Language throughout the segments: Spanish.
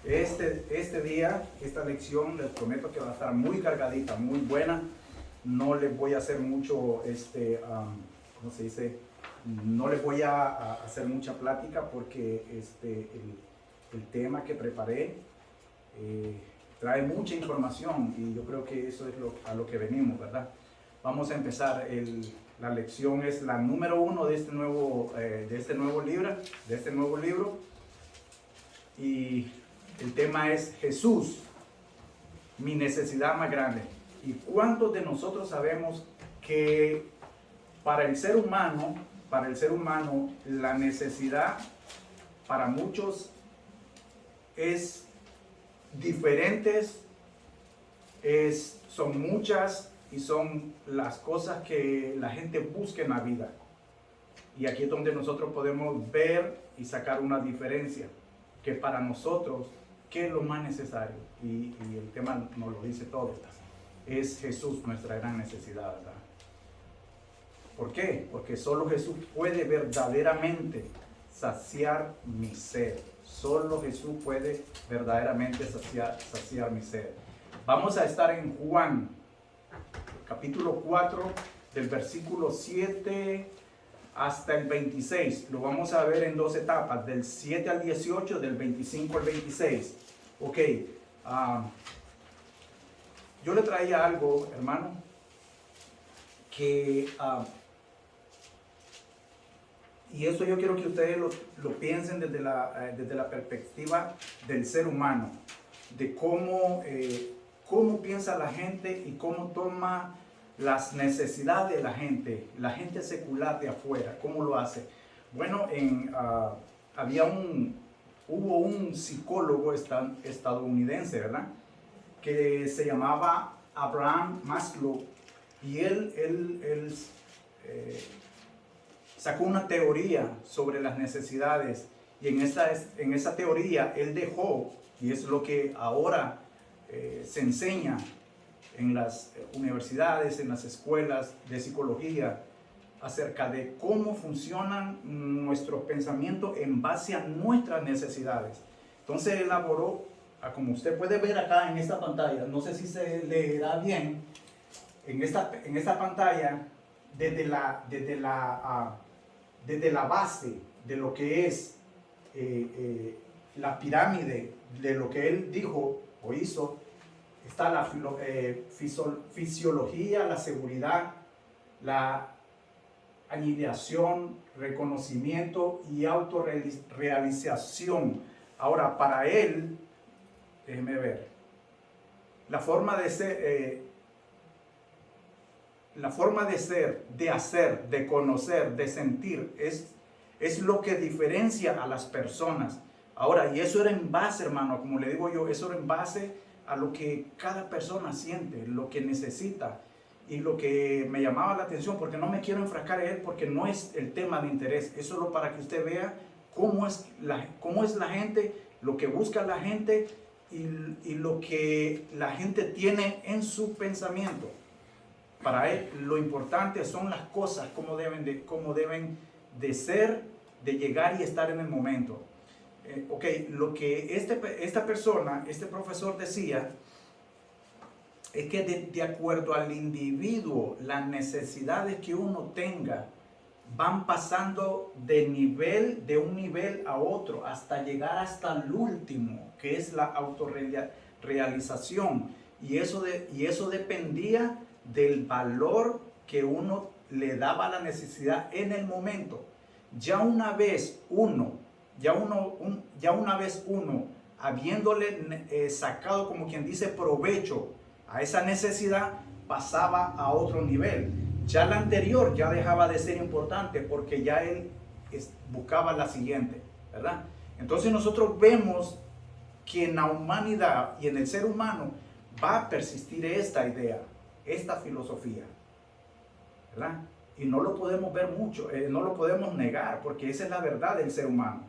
Este día, esta lección, les prometo que va a estar muy cargadita, muy buena. No les voy a hacer mucho, ¿cómo se dice? No les voy a hacer mucha plática porque el tema que preparé trae mucha información y yo creo que eso es a lo que venimos, ¿verdad? Vamos a empezar. La lección es la número 1 de este nuevo libro. Y el tema es Jesús, mi necesidad más grande. ¿Y cuántos de nosotros sabemos que para el ser humano, la necesidad para muchos es diferentes, son muchas y son las cosas que la gente busca en la vida? Y aquí es donde nosotros podemos ver y sacar una diferencia, que para nosotros, ¿qué es lo más necesario? Y el tema nos lo dice todo. Es Jesús nuestra gran necesidad, ¿verdad? ¿Por qué? Porque solo Jesús puede verdaderamente saciar mi sed. Solo Jesús puede verdaderamente saciar mi sed. Vamos a estar en Juan, capítulo 4, del versículo 7 hasta el 26. Lo vamos a ver en dos etapas, del 7 al 18, del 25 al 26. Ok, yo le traía algo, hermano, que y eso yo quiero que ustedes lo piensen desde la perspectiva del ser humano, de cómo piensa la gente y cómo toma las necesidades de la gente secular de afuera, cómo lo hace. Bueno, hubo un psicólogo estadounidense, ¿verdad?, que se llamaba Abraham Maslow, y él sacó una teoría sobre las necesidades, y en esa teoría él dejó, y es lo que ahora se enseña en las universidades, en las escuelas de psicología, acerca de cómo funcionan nuestros pensamientos en base a nuestras necesidades. Entonces él elaboró, como usted puede ver acá en esta pantalla, no sé si se leerá bien, en esta pantalla, desde la base de lo que es la pirámide de lo que él dijo o hizo, está la fisiología, la seguridad, la anihilación, reconocimiento y autorrealización. Ahora, para él, déjeme ver, la forma de ser, de hacer, de conocer, de sentir, es lo que diferencia a las personas. Ahora, y eso era en base, hermano, como le digo yo, eso era en base a lo que cada persona siente, lo que necesita. Y lo que me llamaba la atención, porque no me quiero enfrascar en él, porque no es el tema de interés, es solo para que usted vea cómo es la gente, lo que busca la gente y lo que la gente tiene en su pensamiento. Para él lo importante son las cosas, cómo deben de ser, de llegar y estar en el momento. Lo que esta persona, este profesor decía, es que de acuerdo al individuo, las necesidades que uno tenga van pasando de un nivel a otro, hasta llegar hasta el último, que es la autorrealización. Y eso dependía del valor que uno le daba a la necesidad en el momento. Ya una vez uno, habiéndole sacado, como quien dice, provecho a esa necesidad, pasaba a otro nivel. Ya la anterior ya dejaba de ser importante, porque ya él buscaba la siguiente, ¿verdad? Entonces nosotros vemos que en la humanidad y en el ser humano va a persistir esta idea, esta filosofía, ¿verdad? Y no lo podemos ver mucho, no lo podemos negar, porque esa es la verdad del ser humano.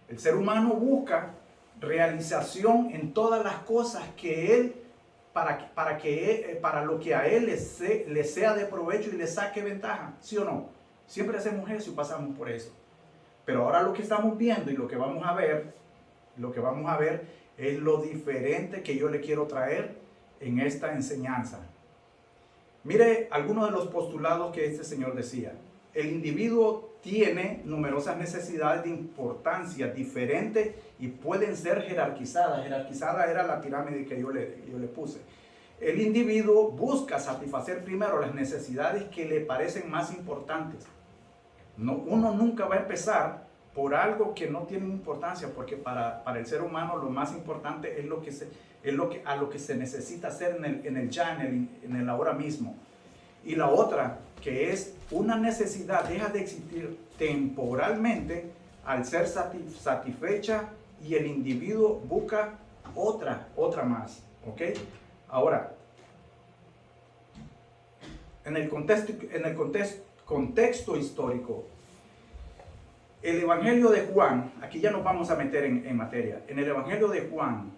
El ser humano busca realización en todas las cosas que él, para lo que a él le sea de provecho y le saque ventaja, ¿sí o no? Siempre hacemos eso y pasamos por eso. Pero ahora lo que estamos viendo y lo que vamos a ver, lo que vamos a ver es lo diferente que yo le quiero traer en esta enseñanza. Mire algunos de los postulados que este señor decía. El individuo tiene numerosas necesidades de importancia diferente y pueden ser jerarquizadas. Jerarquizada era la pirámide que yo le puse. El individuo busca satisfacer primero las necesidades que le parecen más importantes. Uno nunca va a empezar por algo que no tiene importancia, porque para el ser humano lo más importante es a lo que se necesita hacer en el ahora mismo. Y la otra, que es una necesidad, deja de existir temporalmente al ser satisfecha, y el individuo busca otra más. ¿Ok? Ahora, en el contexto histórico, el Evangelio de Juan, aquí ya nos vamos a meter en materia. En el Evangelio de Juan,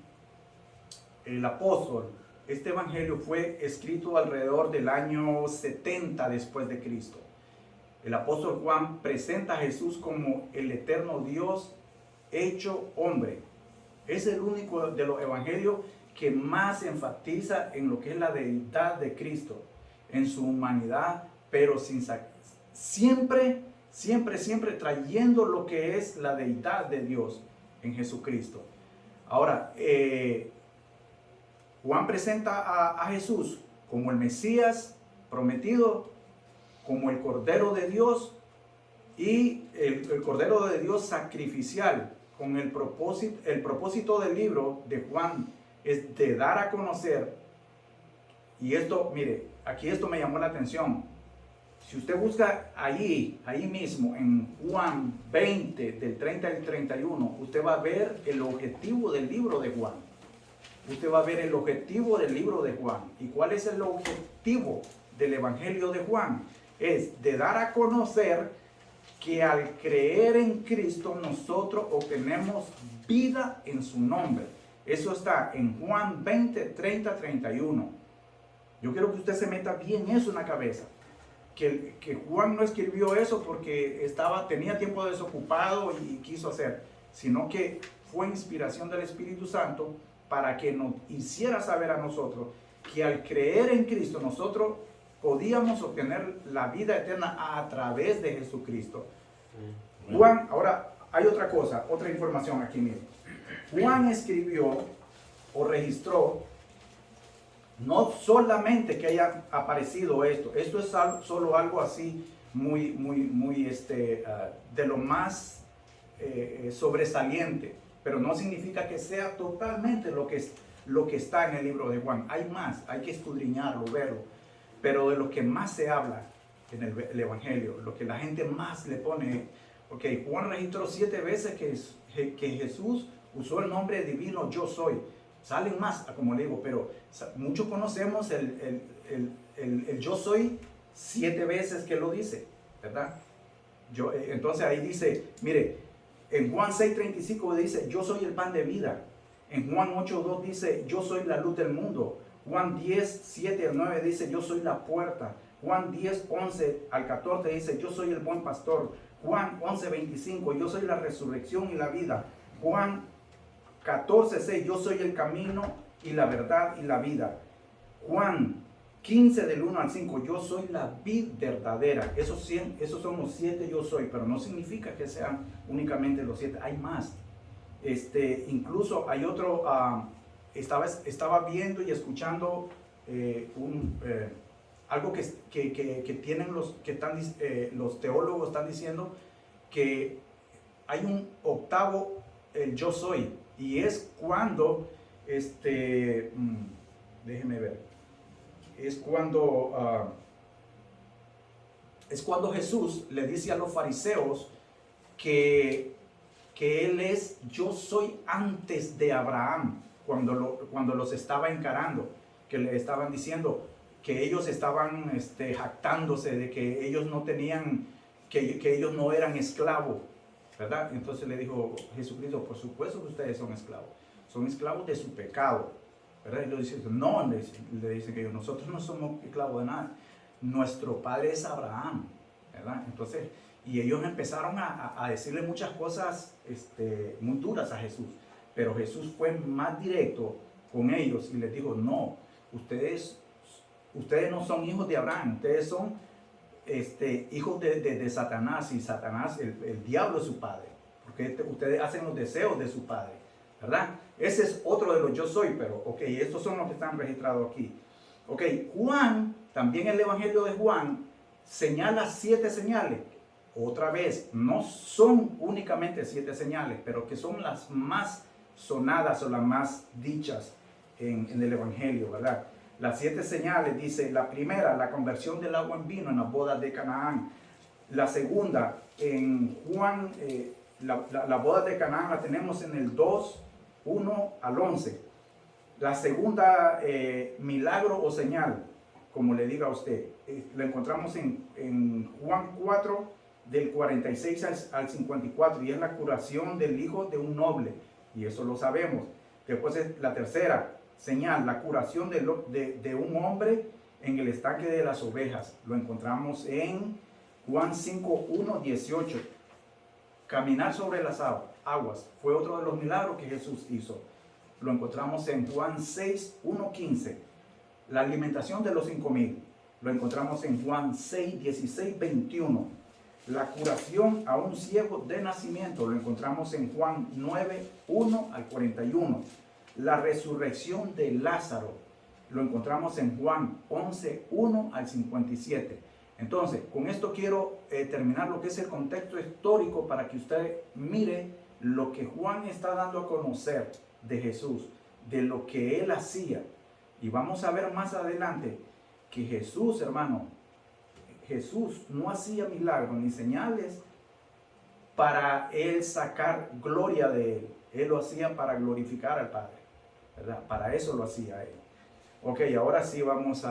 el apóstol, este Evangelio fue escrito alrededor del año 70 después de Cristo. El apóstol Juan presenta a Jesús como el eterno Dios hecho hombre. Es el único de los evangelios que más enfatiza en lo que es la deidad de Cristo, en su humanidad, pero siempre trayendo lo que es la deidad de Dios en Jesucristo. Ahora, Juan presenta a Jesús como el Mesías prometido, como el Cordero de Dios, y el Cordero de Dios sacrificial. Con el propósito del libro de Juan es de dar a conocer, y esto, mire, aquí esto me llamó la atención. Si usted busca ahí mismo en Juan 20, del 30 al 31, usted va a ver el objetivo del libro de Juan. Usted va a ver el objetivo del libro de Juan. ¿Y cuál es el objetivo del Evangelio de Juan? Es de dar a conocer que al creer en Cristo nosotros obtenemos vida en su nombre. Eso está en Juan 20, 30, 31. Yo quiero que usted se meta bien eso en la cabeza. Que Juan no escribió eso porque tenía tiempo desocupado y quiso hacer, sino que fue inspiración del Espíritu Santo para que nos hiciera saber a nosotros que al creer en Cristo nosotros podíamos obtener la vida eterna a través de Jesucristo. Juan, ahora hay otra cosa, otra información aquí mismo. Juan escribió o registró no solamente que haya aparecido esto es solo algo así muy de lo más sobresaliente, pero no significa que sea totalmente lo que está en el libro de Juan. Hay más, hay que escudriñarlo, verlo, pero de lo que más se habla en el Evangelio, lo que la gente más le pone, Juan registró 7 veces que Jesús usó el nombre divino yo soy. Salen más, como le digo, pero muchos conocemos el yo soy 7 veces que lo dice, ¿verdad? Entonces ahí dice, mire, en Juan 6:35 dice, yo soy el pan de vida. En Juan 8:2 dice, yo soy la luz del mundo. Juan 10:7 al 9 dice, yo soy la puerta. Juan 10:11 al 14 dice, yo soy el buen pastor. Juan 11:25, yo soy la resurrección y la vida. Juan 14:6, yo soy el camino y la verdad y la vida. Juan 15 del 1 al 5, yo soy la vid verdadera. Esos son los 7 yo soy, pero no significa que sean únicamente los 7, hay más. Incluso hay otro, estaba viendo y escuchando algo que tienen los teólogos están diciendo, que hay un octavo, el yo soy, y es cuando, déjeme ver, es cuando Jesús le dice a los fariseos que él es yo soy antes de Abraham, cuando los estaba encarando, que le estaban diciendo que ellos estaban jactándose de que ellos no tenían, que ellos no eran esclavos, ¿verdad? Entonces le dijo Jesucristo, por supuesto que ustedes son esclavos de su pecado, ¿verdad? Y le dicen, no, le dicen que nosotros no somos esclavos de nada, nuestro padre es Abraham, ¿verdad? Entonces, y ellos empezaron a decirle muchas cosas muy duras a Jesús, Pero Jesús fue más directo con ellos y les dijo, no, ustedes no son hijos de Abraham, ustedes son hijos de Satanás, y Satanás, el diablo es su padre, porque ustedes hacen los deseos de su padre, ¿verdad? Ese es otro de los yo soy, pero ok, estos son los que están registrados aquí. Ok, Juan, también el Evangelio de Juan, señala 7 señales. Otra vez, no son únicamente 7 señales, pero que son las más sonadas o las más dichas en el Evangelio, ¿verdad? Las 7 señales, dice, la primera, la conversión del agua en vino en las bodas de Canaán. La segunda, en Juan, la boda de Canaán la tenemos en el 2, 1 al 11. La segunda, milagro o señal, como le diga a usted, la encontramos en Juan 4, del 46 al 54, y es la curación del hijo de un noble, y eso lo sabemos. Después es la tercera señal, la curación de un hombre en el estanque de las ovejas. Lo encontramos en Juan 5, 1, 18. Caminar sobre las aguas fue otro de los milagros que Jesús hizo. Lo encontramos en Juan 6, 1, 15. La alimentación de los 5,000. Lo encontramos en Juan 6, 16, 21. La curación a un ciego de nacimiento. Lo encontramos en Juan 9, 1 al 41. La resurrección de Lázaro lo encontramos en Juan 11, 1 al 57. Entonces, con esto quiero terminar lo que es el contexto histórico para que usted mire lo que Juan está dando a conocer de Jesús, de lo que él hacía. Y vamos a ver más adelante que Jesús, hermano, Jesús no hacía milagros ni señales para él sacar gloria de él. Él lo hacía para glorificar al Padre, ¿verdad? Para eso lo hacía él. Ok, ahora sí vamos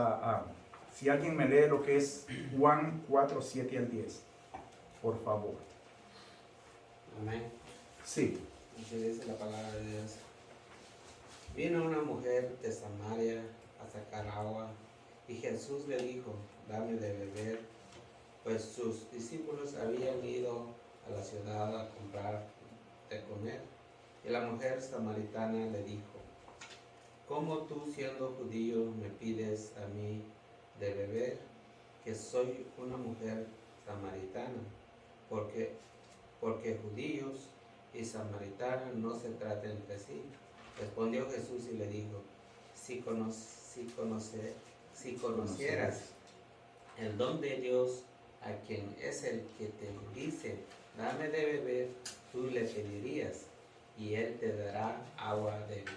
si alguien me lee lo que es Juan 4, 7 al 10, por favor. Amén. Sí. Así dice la palabra de Dios. Vino una mujer de Samaria a sacar agua, y Jesús le dijo, dame de beber, pues sus discípulos habían ido a la ciudad a comprar de comer. Y la mujer samaritana le dijo, ¿cómo tú, siendo judío, me pides a mí de beber, que soy una mujer samaritana? Porque judíos y samaritanos no se tratan entre sí. Respondió Jesús y le dijo, si conocieras el don de Dios, a quien es el que te dice, dame de beber, tú le pedirías, y él te dará agua de vida.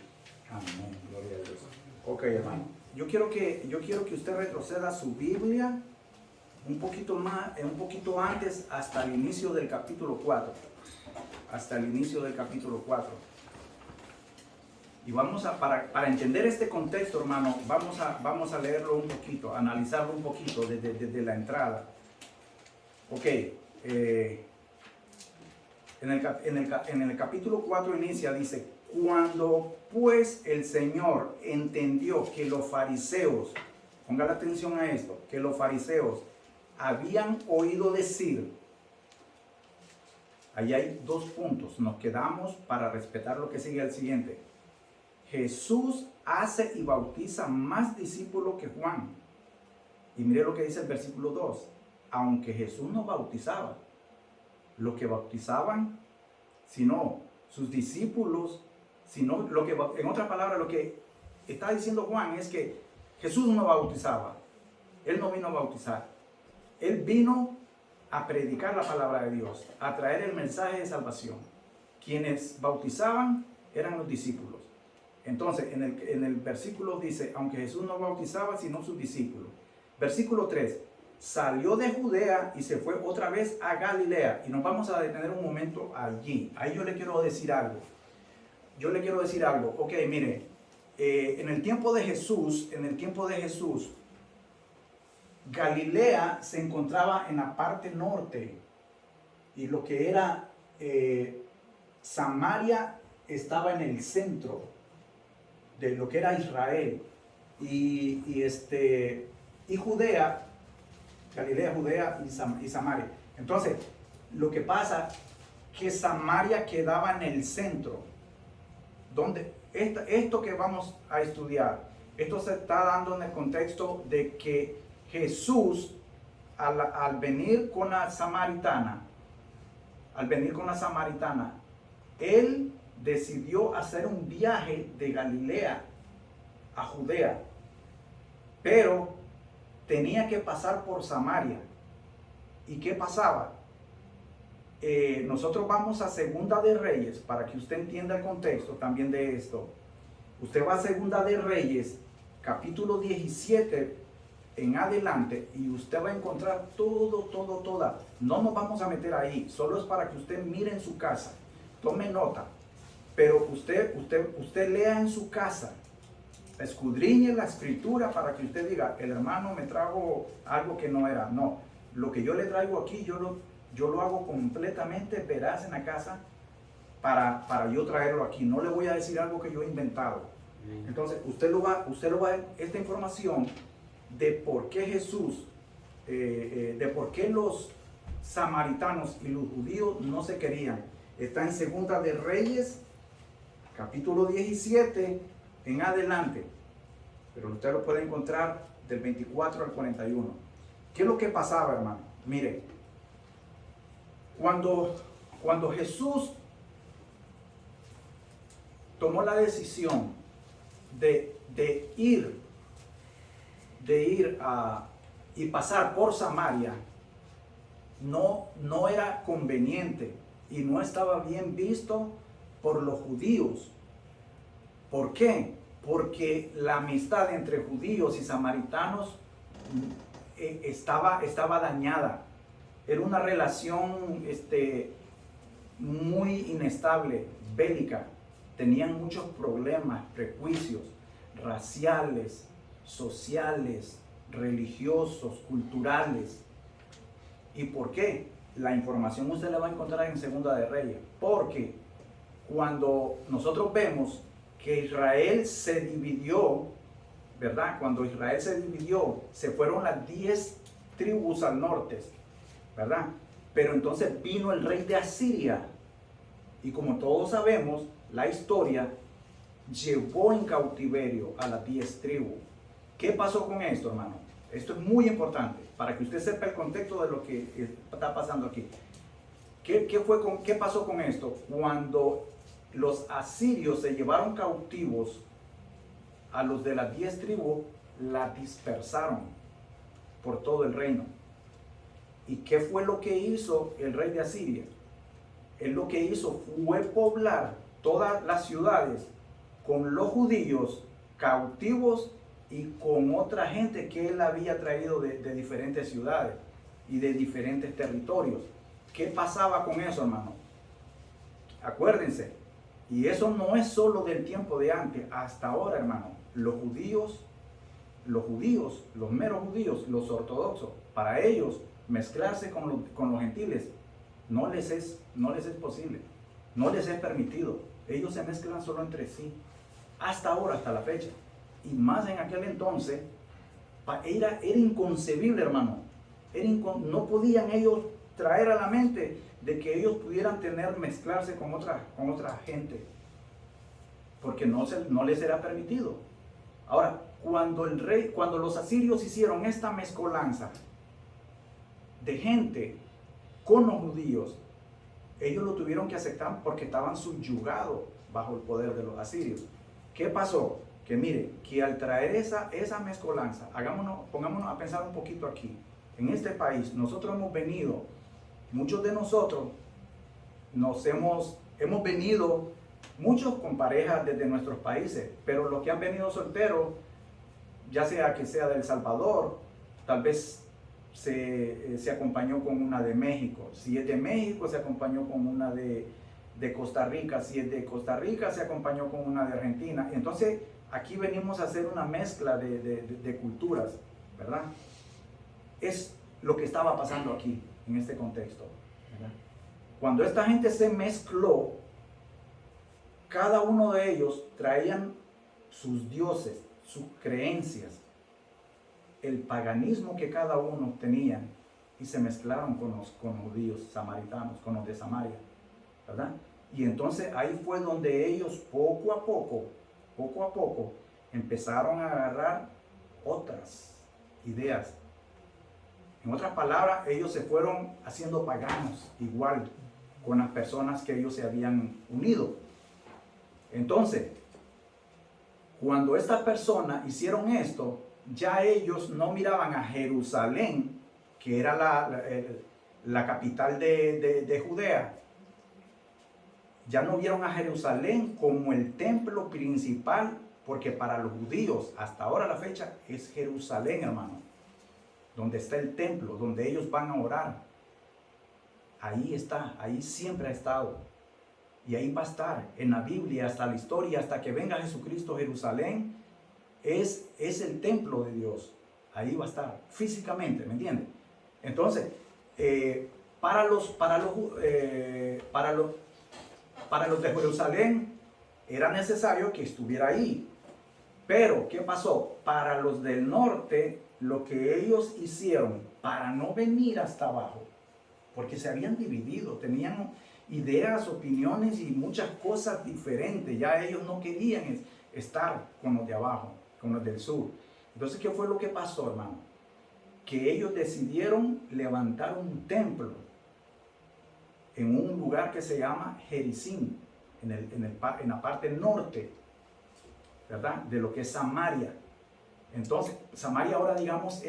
Amén, gloria a Dios. Ok, hermano, yo quiero que usted retroceda su Biblia un poquito más, un poquito antes, hasta el inicio del capítulo 4. Hasta el inicio del capítulo 4. Y vamos para entender este contexto, hermano, vamos a leerlo un poquito, analizarlo un poquito desde la entrada. Ok, en el capítulo 4 inicia, dice, cuando pues el Señor entendió que los fariseos, ponga la atención a esto, que los fariseos habían oído decir, ahí hay 2 puntos, nos quedamos para respetar lo que sigue al siguiente. Jesús hace y bautiza más discípulos que Juan. Y mire lo que dice el versículo 2. Aunque Jesús no bautizaba, lo que bautizaban, sino sus discípulos, sino lo que, en otras palabras, lo que está diciendo Juan es que Jesús no bautizaba. Él no vino a bautizar. Él vino a predicar la palabra de Dios, a traer el mensaje de salvación. Quienes bautizaban eran los discípulos. Entonces, en el versículo dice, aunque Jesús no bautizaba, sino sus discípulos. Versículo 3, salió de Judea y se fue otra vez a Galilea. Y nos vamos a detener un momento allí. Ahí yo le quiero decir algo. Ok, mire, en el tiempo de Jesús, Galilea se encontraba en la parte norte. Y lo que era Samaria estaba en el centro de lo que era Israel, y Judea, Galilea, Judea y Samaria. Entonces, lo que pasa que Samaria quedaba en el centro donde esto que vamos a estudiar, esto se está dando en el contexto de que Jesús, al venir con la samaritana, él decidió hacer un viaje de Galilea a Judea, pero tenía que pasar por Samaria. ¿Y qué pasaba? Nosotros vamos a Segunda de Reyes, para que usted entienda el contexto también de esto. Usted va a Segunda de Reyes, capítulo 17 en adelante, y usted va a encontrar toda. No nos vamos a meter ahí, solo es para que usted mire en su casa, tome nota, pero usted lea en su casa, escudriñe la escritura para que usted diga, el hermano me trajo algo que no era. No, lo que yo le traigo aquí, yo lo hago completamente veraz en la casa para yo traerlo aquí. No le voy a decir algo que yo he inventado. Entonces, usted lo va a ver, esta información de por qué Jesús, de por qué los samaritanos y los judíos no se querían. Está en Segunda de Reyes, capítulo 17 en adelante, pero usted lo puede encontrar del 24 al 41. ¿Qué es lo que pasaba, hermano? Mire, cuando Jesús tomó la decisión de ir y pasar por Samaria, no era conveniente y no estaba bien visto por los judíos. ¿Por qué? Porque la amistad entre judíos y samaritanos estaba dañada. Era una relación muy inestable, bélica. Tenían muchos problemas, prejuicios raciales, sociales, religiosos, culturales. ¿Y por qué? La información usted la va a encontrar en Segunda de Reyes. Porque cuando nosotros vemos que Israel se dividió, ¿verdad? Cuando Israel se dividió, se fueron las 10 tribus al norte, ¿verdad? Pero entonces vino el rey de Asiria. Y como todos sabemos, la historia llevó en cautiverio a las 10 tribus. ¿Qué pasó con esto, hermano? Esto es muy importante para que usted sepa el contexto de lo que está pasando aquí. ¿Qué pasó con esto? Cuando los asirios se llevaron cautivos a los de las 10 tribus, la dispersaron por todo el reino. ¿Y qué fue lo que hizo el rey de Asiria? Él lo que hizo fue poblar todas las ciudades con los judíos cautivos y con otra gente que él había traído de diferentes ciudades y de diferentes territorios. ¿Qué pasaba con eso, hermano? Acuérdense, y eso no es solo del tiempo de antes, hasta ahora, hermano. Los meros judíos, los ortodoxos, para ellos mezclarse con los gentiles no les es posible, no les es permitido. Ellos se mezclan solo entre sí, hasta ahora, hasta la fecha. Y más en aquel entonces, era inconcebible, hermano. No podían ellos traer a la mente de que ellos pudieran mezclarse con otra gente, porque no les era permitido. Ahora, cuando los asirios hicieron esta mezcolanza de gente con los judíos, ellos lo tuvieron que aceptar porque estaban subyugados bajo el poder de los asirios. ¿Qué pasó? Que mire, que al traer esa mezcolanza, pongámonos a pensar un poquito aquí. En este país, nosotros hemos venido, muchos de nosotros hemos venido, muchos con parejas desde nuestros países, pero los que han venido solteros, ya sea que sea de El Salvador, tal vez se acompañó con una de México. Si es de México, se acompañó con una de Costa Rica. Si es de Costa Rica, se acompañó con una de Argentina. Entonces, aquí venimos a hacer una mezcla de culturas, ¿verdad? Es lo que estaba pasando aquí, en este contexto, ¿verdad? Cuando esta gente se mezcló, cada uno de ellos traían sus dioses, sus creencias, el paganismo que cada uno tenía, y se mezclaron con los judíos samaritanos, con los de Samaria, ¿verdad? Y entonces ahí fue donde ellos poco a poco, empezaron a agarrar otras ideas. En otras palabras, ellos se fueron haciendo paganos igual con las personas que ellos se habían unido. Entonces, cuando estas personas hicieron esto, ya ellos no miraban a Jerusalén, que era la capital de Judea. Ya no vieron a Jerusalén como el templo principal, porque para los judíos, hasta ahora la fecha, es Jerusalén, hermano, donde está el templo, donde ellos van a orar. Ahí está, ahí siempre ha estado. Y ahí va a estar, en la Biblia, hasta la historia, hasta que venga Jesucristo. Jerusalén es el templo de Dios. Ahí va a estar, físicamente, ¿me entiendes? Entonces, para los de Jerusalén era necesario que estuviera ahí. Pero, ¿qué pasó? Para los del norte, lo que ellos hicieron para no venir hasta abajo, porque se habían dividido, tenían ideas, opiniones y muchas cosas diferentes. Ya ellos no querían estar con los de abajo, con los del sur. Entonces, ¿qué fue lo que pasó, hermano? Que ellos decidieron levantar un templo en un lugar que se llama Jericín, en la parte norte, ¿verdad? De lo que es Samaria. Entonces, Samaria ahora, digamos,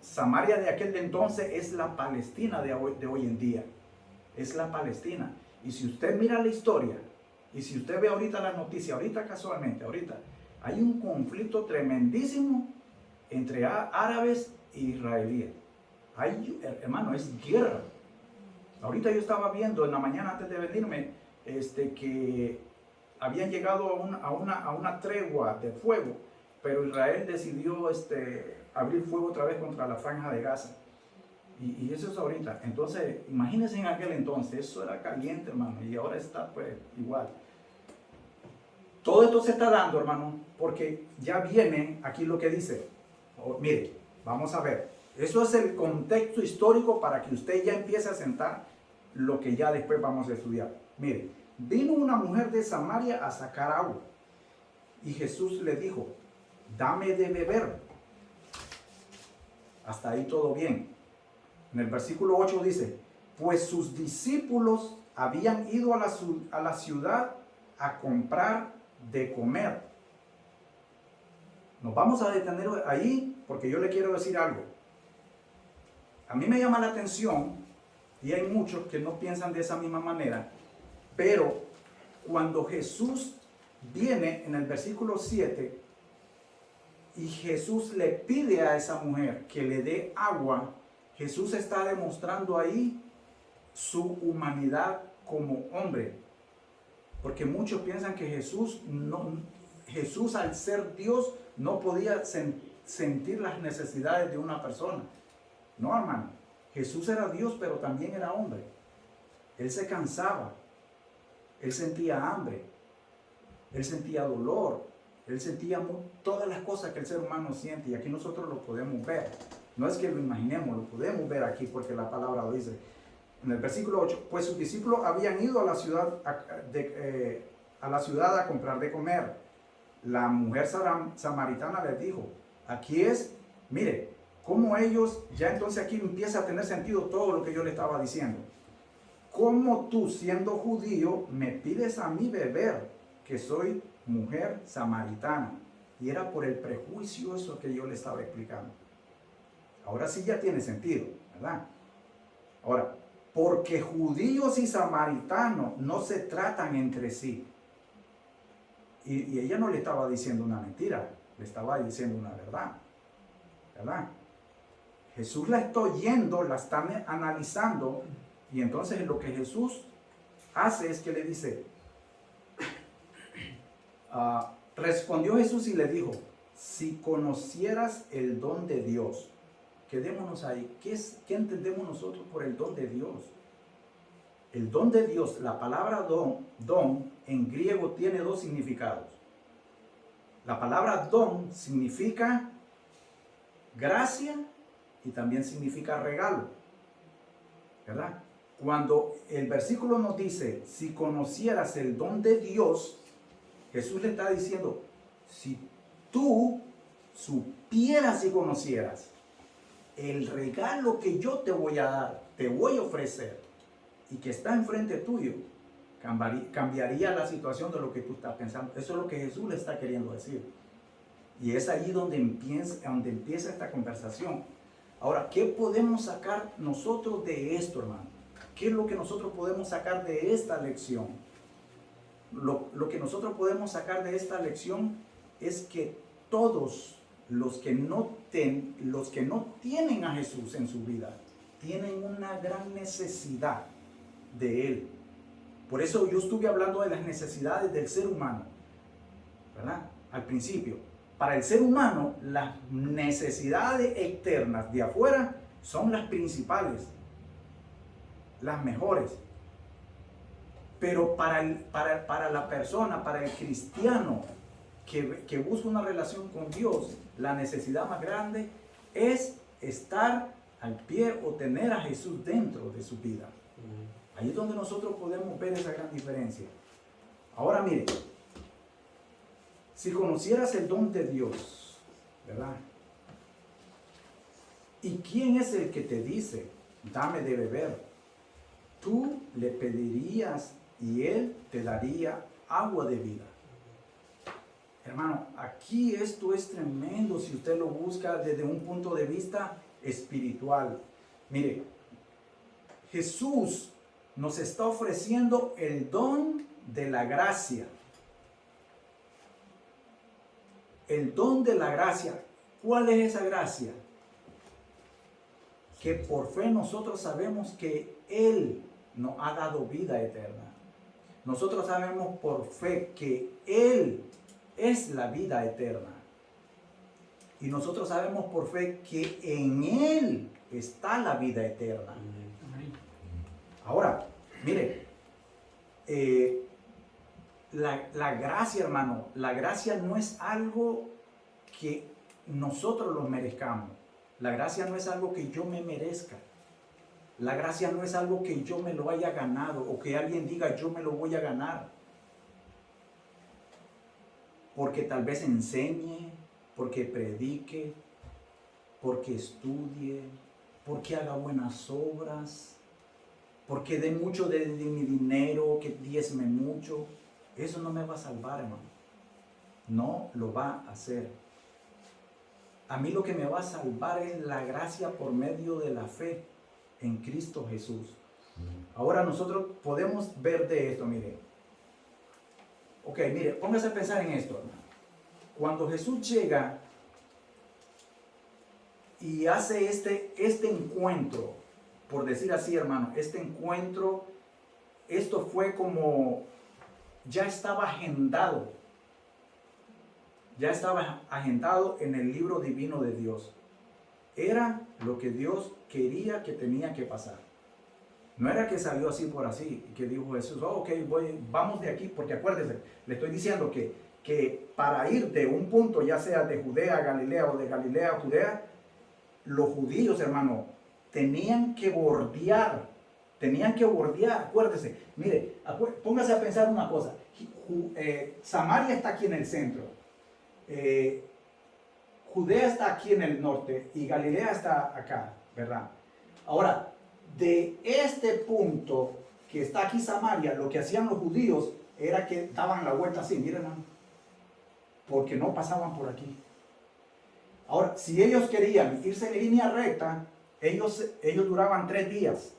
Samaria de aquel de entonces es la Palestina de hoy en día. Es la Palestina. Y si usted mira la historia, y si usted ve ahorita la noticia, ahorita hay un conflicto tremendísimo entre árabes e israelíes. Hermano, es guerra. Ahorita yo estaba viendo en la mañana antes de venirme, que habían llegado a una tregua de fuego, pero Israel decidió abrir fuego otra vez contra la franja de Gaza. Y eso es ahorita. Entonces, imagínense en aquel entonces, eso era caliente, hermano, y ahora está pues igual. Todo esto se está dando, hermano, porque ya viene aquí lo que dice. Mire, vamos a ver. Eso es el contexto histórico para que usted ya empiece a sentar lo que ya después vamos a estudiar. Mire, vino una mujer de Samaria a sacar agua. Y Jesús le dijo, dame de beber. Hasta ahí todo bien. En el versículo 8 dice, pues sus discípulos habían ido a la ciudad a comprar de comer. Nos vamos a detener ahí porque yo le quiero decir algo. A mí me llama la atención, y hay muchos que no piensan de esa misma manera, pero cuando Jesús viene en el versículo 7 y Jesús le pide a esa mujer que le dé agua, Jesús está demostrando ahí su humanidad como hombre. Porque muchos piensan que Jesús al ser Dios no podía sentir las necesidades de una persona. No, hermano. Jesús era Dios, pero también era hombre. Él se cansaba. Él sentía hambre. Él sentía dolor. Él sentía todas las cosas que el ser humano siente. Y aquí nosotros lo podemos ver. No es que lo imaginemos, lo podemos ver aquí porque la palabra lo dice. En el versículo 8, pues sus discípulos habían ido a la ciudad a comprar de comer. La mujer samaritana les dijo, aquí es, mire, cómo ellos, ya entonces aquí empieza a tener sentido todo lo que yo le estaba diciendo. ¿Cómo tú, siendo judío, me pides a mí beber, que soy mujer samaritana? Y era por el prejuicio eso que yo le estaba explicando. Ahora sí ya tiene sentido, ¿verdad? Ahora, porque judíos y samaritanos no se tratan entre sí. Y ella no le estaba diciendo una mentira, le estaba diciendo una verdad, ¿verdad? Jesús la está oyendo, la está analizando, y entonces lo que Jesús hace es que le dice, respondió Jesús y le dijo, si conocieras el don de Dios. Quedémonos ahí. ¿Qué entendemos nosotros por el don de Dios? El don de Dios, la palabra don en griego tiene dos significados. La palabra don significa gracia y también significa regalo, ¿verdad? cuando el versículo nos dice, si conocieras el don de Dios, Jesús le está diciendo, si tú supieras y conocieras el regalo que yo te voy a dar, te voy a ofrecer, y que está enfrente tuyo, cambiaría la situación de lo que tú estás pensando. Eso es lo que Jesús le está queriendo decir. Y es allí donde empieza esta conversación. Ahora, ¿qué podemos sacar nosotros de esto, hermano? ¿Qué es lo que nosotros podemos sacar de esta lección? Lo que nosotros podemos sacar de esta lección es que todos los que no tienen a Jesús en su vida, tienen una gran necesidad de Él. Por eso yo estuve hablando de las necesidades del ser humano, ¿verdad? Al principio. Para el ser humano, las necesidades externas de afuera son las principales, las mejores. Pero para la persona, para el cristiano que busca una relación con Dios, la necesidad más grande es estar al pie o tener a Jesús dentro de su vida. Ahí es donde nosotros podemos ver esa gran diferencia. Ahora mire, si conocieras el don de Dios, ¿verdad? ¿Y quién es el que te dice, dame de beber? Tú le pedirías y Él te daría agua de vida. Hermano, aquí esto es tremendo si usted lo busca desde un punto de vista espiritual. Mire, Jesús nos está ofreciendo el don de la gracia. El don de la gracia. ¿Cuál es esa gracia? Que por fe nosotros sabemos que Él nos ha dado vida eterna. Nosotros sabemos por fe que Él es la vida eterna. Y nosotros sabemos por fe que en Él está la vida eterna. Ahora, mire, la gracia, hermano, la gracia no es algo que nosotros lo merezcamos. La gracia no es algo que yo me merezca. La gracia no es algo que yo me lo haya ganado o que alguien diga yo me lo voy a ganar. Porque tal vez enseñe, porque predique, porque estudie, porque haga buenas obras, porque dé mucho de mi dinero, que diezme mucho. Eso no me va a salvar, hermano. No lo va a hacer. A mí lo que me va a salvar es la gracia por medio de la fe en Cristo Jesús. Ahora nosotros podemos ver de esto, mire. Ok, mire, póngase a pensar en esto, hermano. Cuando Jesús llega y hace este encuentro, por decir así, hermano, este encuentro, esto fue como, ya estaba agendado en el libro divino de Dios. Era lo que Dios quería que tenía que pasar. No era que salió así por así, y que dijo Jesús, oh, ok, vamos de aquí, porque acuérdese, le estoy diciendo que para ir de un punto, ya sea de Judea a Galilea o de Galilea a Judea, los judíos, hermano, tenían que bordear, acuérdese, mire, póngase a pensar una cosa, Samaria está aquí en el centro, Judea está aquí en el norte y Galilea está acá, ¿verdad? Ahora, de este punto que está aquí Samaria, lo que hacían los judíos era que daban la vuelta así, miren, hermano, porque no pasaban por aquí. Ahora, si ellos querían irse en línea recta, ellos duraban 3 días.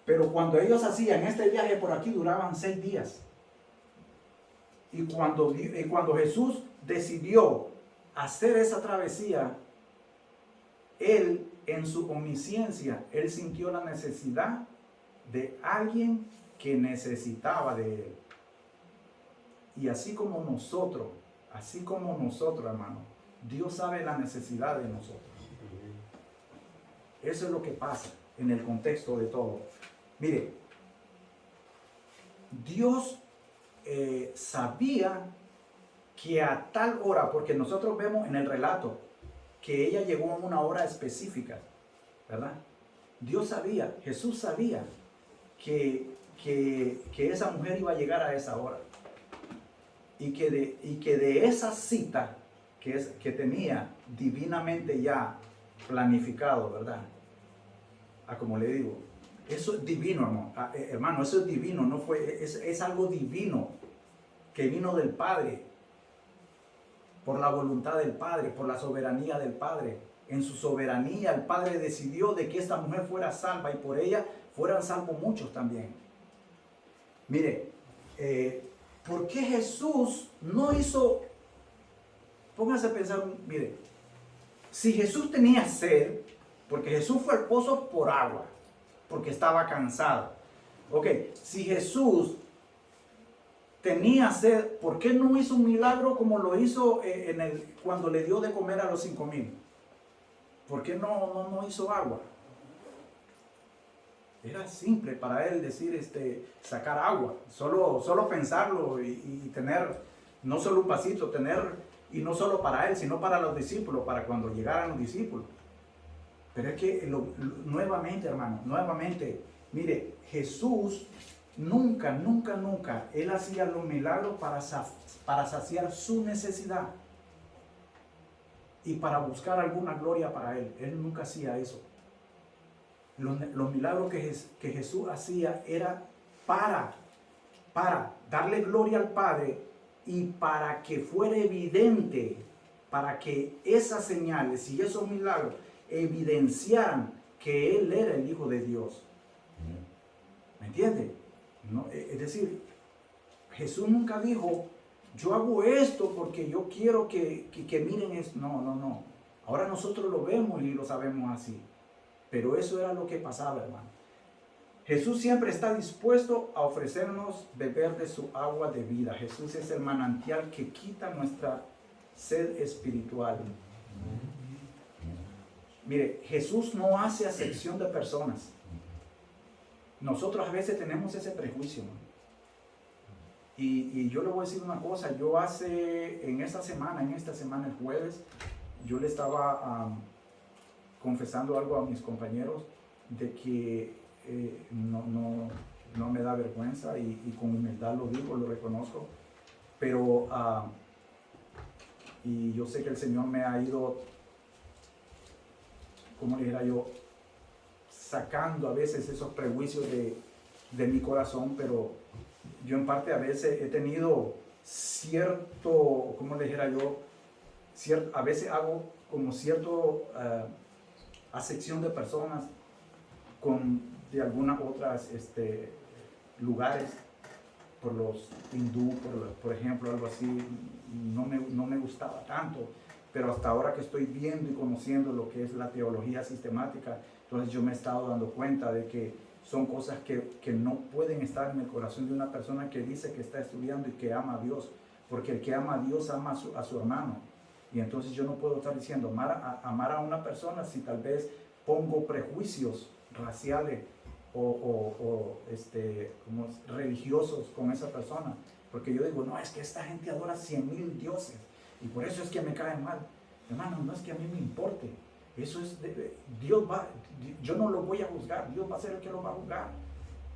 Pero cuando ellos hacían este viaje por aquí, duraban 6 días. Y cuando Jesús decidió hacer esa travesía, Él, en su omnisciencia, Él sintió la necesidad de alguien que necesitaba de Él. Y así como nosotros, hermano, Dios sabe la necesidad de nosotros. Eso es lo que pasa en el contexto de todo. Mire, Dios sabía que a tal hora, porque nosotros vemos en el relato que ella llegó a una hora específica, ¿verdad? Dios sabía, Jesús sabía que esa mujer iba a llegar a esa hora. Y que de esa cita que tenía divinamente ya planificado, ¿verdad? Como le digo, eso es divino, hermano. Hermano, eso es divino, no fue, es algo divino que vino del Padre, por la voluntad del Padre, por la soberanía del Padre. En su soberanía el Padre decidió de que esta mujer fuera salva y por ella fueran salvos muchos también. Mire, ¿por qué Jesús no hizo? Póngase a pensar, mire, si Jesús tenía sed, porque Jesús fue al pozo por agua, porque estaba cansado. Ok, si Jesús tenía sed, ¿por qué no hizo un milagro como lo hizo cuando le dio de comer a los 5,000? ¿Por qué no hizo agua? Era simple para él decir, sacar agua, solo pensarlo y tener, no solo un vasito, y no solo para él, sino para los discípulos, para cuando llegaran los discípulos. Pero es que, nuevamente, hermano, mire, Jesús nunca, él hacía los milagros para saciar su necesidad y para buscar alguna gloria para él. Él nunca hacía eso. Los milagros que Jesús hacía era para darle gloria al Padre y para que fuera evidente, para que esas señales y esos milagros evidenciaran que Él era el Hijo de Dios. ¿Me entiende? No, es decir, Jesús nunca dijo, yo hago esto porque yo quiero que miren esto. No. Ahora nosotros lo vemos y lo sabemos así. Pero eso era lo que pasaba, hermano. Jesús siempre está dispuesto a ofrecernos beber de su agua de vida. Jesús es el manantial que quita nuestra sed espiritual. Mire, Jesús no hace acepción de personas. Nosotros a veces tenemos ese prejuicio, ¿no? Y yo le voy a decir una cosa. Yo en esta semana, el jueves, yo le estaba confesando algo a mis compañeros de que no me da vergüenza y con humildad lo digo, lo reconozco. Pero, y yo sé que el Señor me ha ido, como le dijera yo, sacando a veces esos prejuicios de mi corazón, pero yo en parte a veces he tenido cierto, como le dijera yo, a veces hago como cierto acepción de personas de algunas otras lugares, por los hindú, por ejemplo, algo así, no me gustaba tanto, pero hasta ahora que estoy viendo y conociendo lo que es la teología sistemática, entonces yo me he estado dando cuenta de que son cosas que no pueden estar en el corazón de una persona que dice que está estudiando y que ama a Dios, porque el que ama a Dios ama a su hermano. Y entonces yo no puedo estar diciendo amar a una persona si tal vez pongo prejuicios raciales o como religiosos con esa persona. Porque yo digo, no, es que esta gente adora 100,000 dioses y por eso es que me caen mal. Hermano, no es que a mí me importe. Eso es, yo no lo voy a juzgar, Dios va a ser el que lo va a juzgar.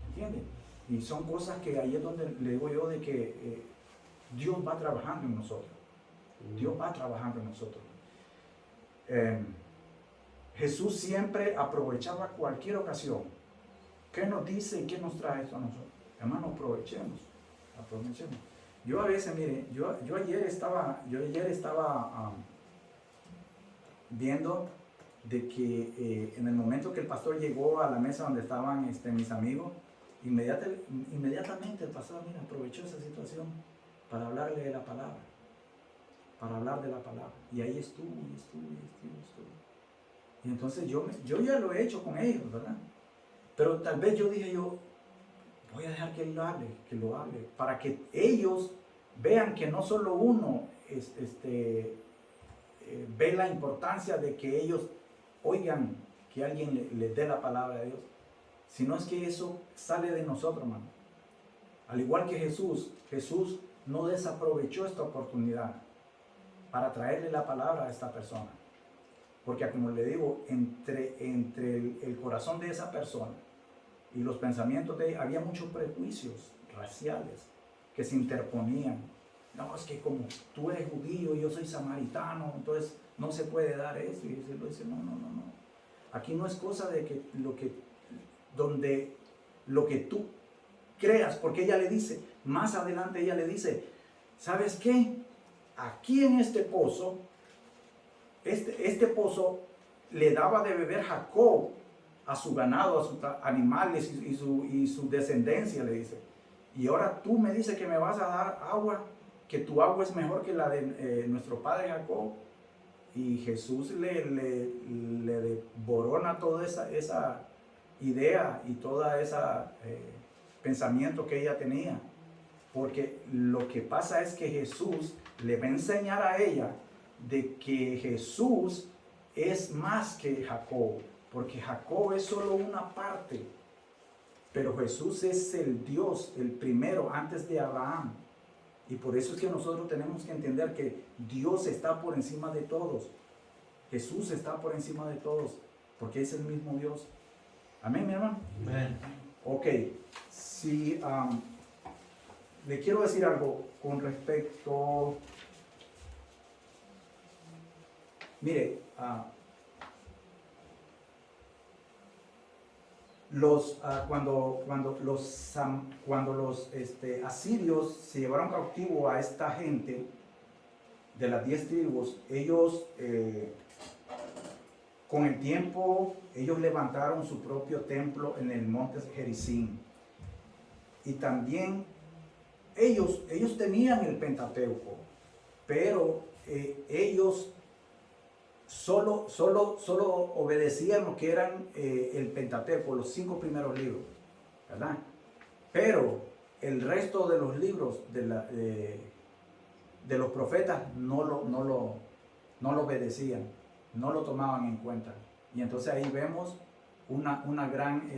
¿Entiende? Y son cosas que ahí es donde le digo yo de que Dios va trabajando en nosotros. Dios va trabajando en nosotros. Jesús siempre aprovechaba cualquier ocasión. ¿Qué nos dice y qué nos trae esto a nosotros? Hermano, aprovechemos. Yo a veces, mire, yo ayer estaba viendo de que en el momento que el pastor llegó a la mesa donde estaban mis amigos, inmediatamente el pastor, mira, aprovechó esa situación para hablarle de la palabra. Para hablar de la palabra. Y ahí estuvo. Y entonces yo ya lo he hecho con ellos, ¿verdad? Pero tal vez yo dije voy a dejar que él lo hable, para que ellos vean que no solo uno ve la importancia de que ellos oigan que alguien les dé la palabra de Dios, sino es que eso sale de nosotros, hermano. Al igual que Jesús no desaprovechó esta oportunidad para traerle la palabra a esta persona. Porque como le digo, entre el corazón de esa persona y los pensamientos de ella, había muchos prejuicios raciales que se interponían. No, es que como tú eres judío y yo soy samaritano, entonces no se puede dar eso. Y él lo dice, no. Aquí no es cosa de que lo que tú creas, porque ella le dice, más adelante ella le dice, ¿sabes qué? Aquí en este pozo, este pozo le daba de beber Jacob a su ganado, a sus animales y su descendencia, le dice. Y ahora tú me dices que me vas a dar agua, que tu agua es mejor que la de nuestro padre Jacob. Y Jesús le devorona toda esa idea y toda esa pensamiento que ella tenía. Porque lo que pasa es que Jesús le va a enseñar a ella de que Jesús es más que Jacob, porque Jacob es solo una parte, pero Jesús es el Dios, el primero antes de Abraham. Y por eso es que nosotros tenemos que entender que Dios está por encima de todos. Jesús está por encima de todos, porque es el mismo Dios. Amén, mi hermano. Amén. Ok, si le quiero decir algo con respecto. Mire, cuando los asirios se llevaron cautivo a esta gente de las 10 tribus, ellos con el tiempo ellos levantaron su propio templo en el monte Gerizim, y también ellos tenían el Pentateuco, pero ellos solo obedecían lo que eran el Pentateuco, los 5 primeros libros, ¿verdad? Pero el resto de los libros de los profetas no lo obedecían, no lo tomaban en cuenta. Y entonces ahí vemos una gran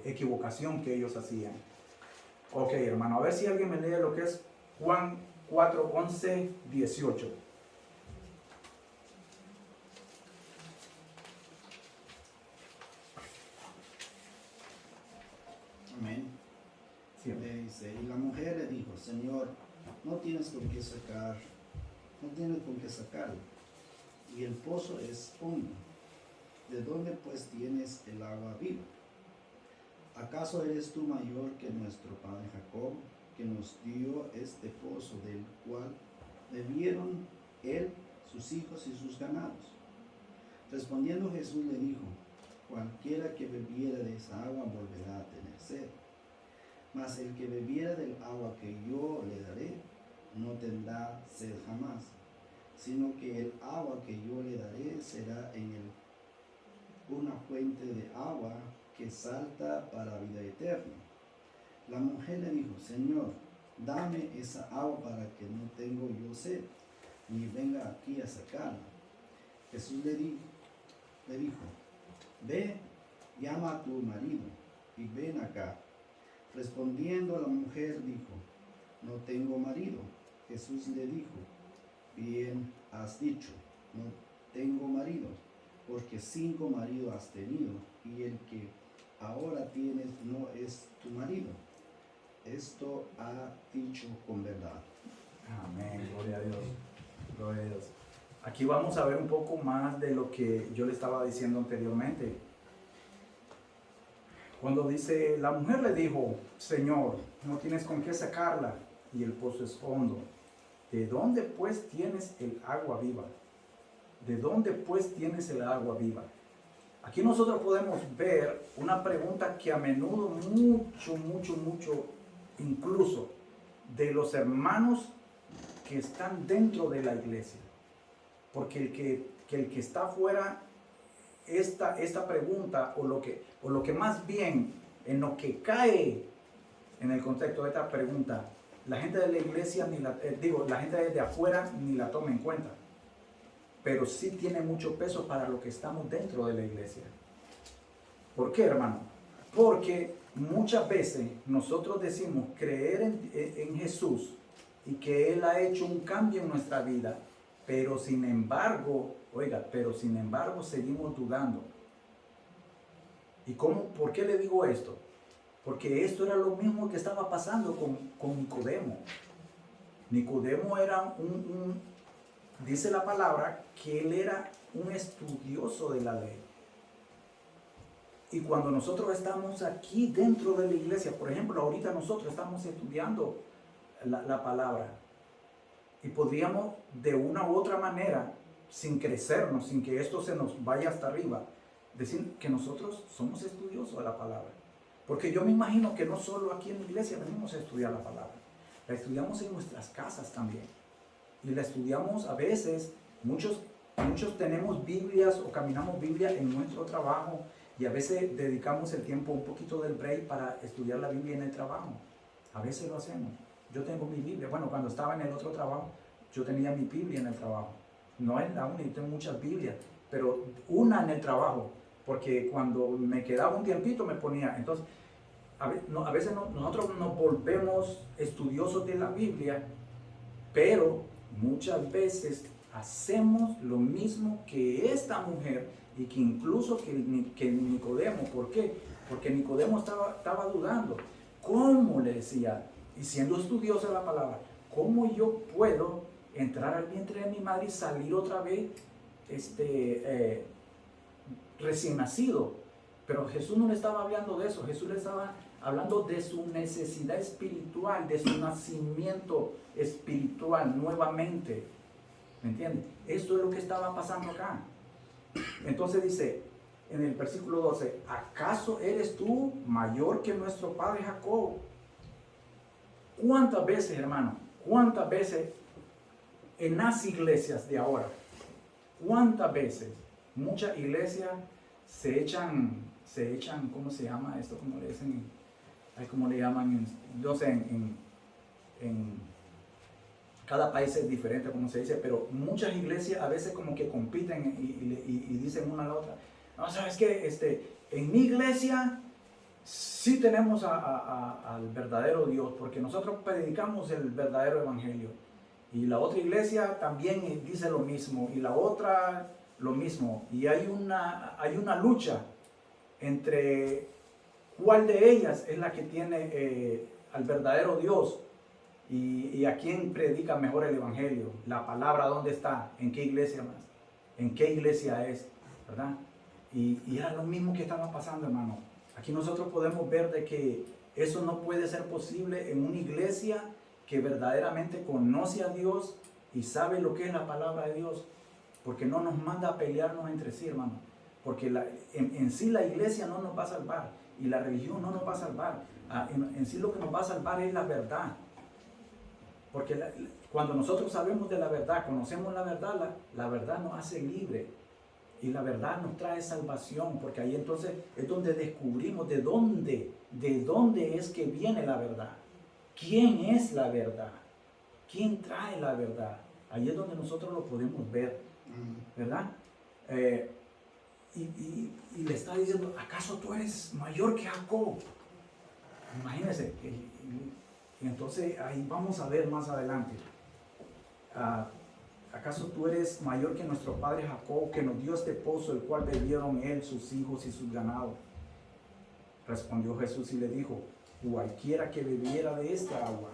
equivocación que ellos hacían. Ok, hermano, a ver si alguien me lee lo que es Juan 4, 11, 18. Amén. Sí. Le dice, y la mujer le dijo, Señor, no tienes con qué sacarlo, y el pozo es hondo. ¿De dónde pues tienes el agua viva? ¿Acaso eres tú mayor que nuestro padre Jacob, que nos dio este pozo, del cual bebieron él, sus hijos y sus ganados? Respondiendo Jesús le dijo, cualquiera que bebiera de esa agua volverá a tener sed, mas el que bebiera del agua que yo le daré, no tendrá sed jamás, sino que el agua que yo le daré será en él una fuente de agua que salta para vida eterna. La mujer le dijo, Señor, dame esa agua para que no tengo yo sed, ni venga aquí a sacarla. Jesús le dijo, ve, llama a tu marido y ven acá. Respondiendo la mujer dijo, no tengo marido. Jesús le dijo, bien has dicho, no tengo marido, porque 5 maridos has tenido, y el que ahora tienes no es tu marido. Esto ha dicho con verdad. Amén, gloria a Dios. Gloria a Dios. Aquí vamos a ver un poco más de lo que yo le estaba diciendo anteriormente. Cuando dice, la mujer le dijo, Señor, no tienes con qué sacarla, y el pozo es hondo. ¿De dónde pues tienes el agua viva? ¿De dónde pues tienes el agua viva? Aquí nosotros podemos ver una pregunta que a menudo, mucho, incluso de los hermanos que están dentro de la iglesia. Porque el que está afuera, esta pregunta, o lo que más bien en lo que cae en el contexto de esta pregunta, la gente de la iglesia, la gente de afuera ni la toma en cuenta. Pero sí tiene mucho peso para lo que estamos dentro de la iglesia. ¿Por qué, hermano? Porque muchas veces nosotros decimos creer en Jesús y que Él ha hecho un cambio en nuestra vida, pero sin embargo Oiga, pero sin embargo seguimos dudando. ¿Y por qué le digo esto? Porque esto era lo mismo que estaba pasando con Nicodemo. Nicodemo era dice la palabra que él era un estudioso de la ley. Y cuando nosotros estamos aquí dentro de la iglesia, por ejemplo, ahorita nosotros estamos estudiando la palabra. Y podríamos de una u otra manera, sin crecernos, sin que esto se nos vaya hasta arriba, decir que nosotros somos estudiosos de la palabra. Porque yo me imagino que no solo aquí en la iglesia venimos a estudiar la palabra, la estudiamos en nuestras casas también. Y la estudiamos a veces, muchos tenemos Biblias o caminamos Biblia en nuestro trabajo y a veces dedicamos el tiempo, un poquito del break para estudiar la Biblia en el trabajo. A veces lo hacemos. Yo tengo mi Biblia. Bueno, cuando estaba en el otro trabajo, yo tenía mi Biblia en el trabajo. No en la única, tengo muchas Biblias, pero una en el trabajo, porque cuando me quedaba un tiempito me ponía. Entonces, a veces nosotros nos volvemos estudiosos de la Biblia, pero muchas veces hacemos lo mismo que esta mujer y que incluso que Nicodemo. ¿Por qué? Porque Nicodemo estaba dudando. ¿Cómo le decía? Y siendo estudioso de la palabra, ¿cómo yo puedo entrar al vientre de mi madre y salir otra vez recién nacido? Pero Jesús no le estaba hablando de eso. Jesús le estaba hablando de su necesidad espiritual, de su nacimiento espiritual nuevamente. ¿Me entiendes? Esto es lo que estaba pasando acá. Entonces dice en el versículo 12, ¿acaso eres tú mayor que nuestro padre Jacob? ¿Cuántas veces, hermano? ¿Cuántas veces en las iglesias de ahora? ¿Cuántas veces? Muchas iglesias se echan, ¿cómo se llama esto? ¿Cómo le dicen? ¿Cómo le llaman? No sé, en cada país es diferente, como se dice, pero muchas iglesias a veces como que compiten y dicen una a la otra. No, ¿sabes qué? En mi iglesia sí tenemos al verdadero Dios, porque nosotros predicamos el verdadero evangelio. Y la otra iglesia también dice lo mismo, y la otra lo mismo. Y hay una lucha entre cuál de ellas es la que tiene al verdadero Dios y a quién predica mejor el evangelio. La palabra, ¿dónde está? ¿En qué iglesia más? ¿En qué iglesia es? ¿Verdad? Y era lo mismo que estaba pasando, hermano. Aquí nosotros podemos ver de que eso no puede ser posible en una iglesia que verdaderamente conoce a Dios y sabe lo que es la palabra de Dios, porque no nos manda a pelearnos entre sí, hermano, porque en sí la iglesia no nos va a salvar y la religión no nos va a salvar. En sí lo que nos va a salvar es la verdad, porque cuando nosotros sabemos de la verdad, conocemos la verdad nos hace libre. Y la verdad nos trae salvación, porque ahí entonces es donde descubrimos de dónde es que viene la verdad. ¿Quién es la verdad? ¿Quién trae la verdad? Ahí es donde nosotros lo podemos ver, ¿verdad? Y le está diciendo, ¿acaso tú eres mayor que Jacob? Imagínense. Y entonces ahí vamos a ver más adelante. ¿Acaso tú eres mayor que nuestro padre Jacob, que nos dio este pozo, el cual bebieron él, sus hijos y sus ganados? Respondió Jesús y le dijo, cualquiera que bebiera de esta agua